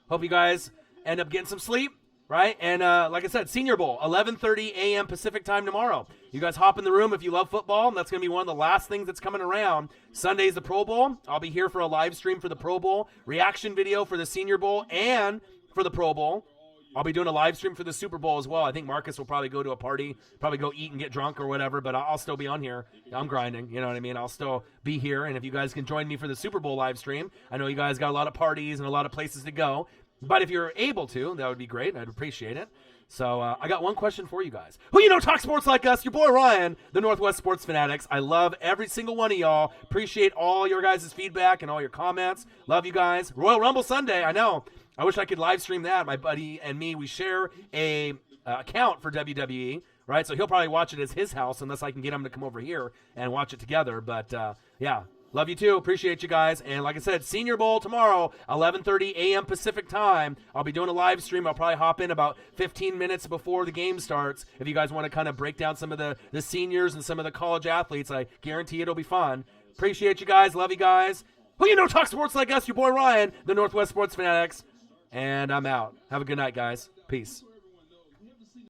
Hope you guys end up getting some sleep, right? And like I said, Senior Bowl, 11:30 a.m. Pacific time tomorrow. You guys hop in the room if you love football, and that's going to be one of the last things that's coming around. Sunday's the Pro Bowl. I'll be here for a live stream for the Pro Bowl, reaction video for the Senior Bowl, and for the Pro Bowl. I'll be doing a live stream for the Super Bowl as well. I think Marcus will probably go to a party, probably go eat and get drunk or whatever, but I'll still be on here. I'm grinding, you know what I mean? I'll still be here, and if you guys can join me for the Super Bowl live stream, I know you guys got a lot of parties and a lot of places to go, but if you're able to, that would be great. I'd appreciate it. So I got one question for you guys. Who you know talk sports like us? Your boy Ryan, the Northwest Sports Fanatics. I love every single one of y'all. Appreciate all your guys' feedback and all your comments. Love you guys. Royal Rumble Sunday, I know. I wish I could live stream that. My buddy and me, we share a account for WWE, right? So he'll probably watch it as his house unless I can get him to come over here and watch it together. But, yeah. Love you too. Appreciate you guys. And like I said, Senior Bowl tomorrow, 11:30 a.m. Pacific time. I'll be doing a live stream. I'll probably hop in about 15 minutes before the game starts. If you guys want to kind of break down some of the seniors and some of the college athletes, I guarantee it'll be fun. Appreciate you guys. Love you guys. Who you know talk sports like us? Your boy Ryan, the Northwest Sports Fanatics. And I'm out. Have a good night, guys. Peace.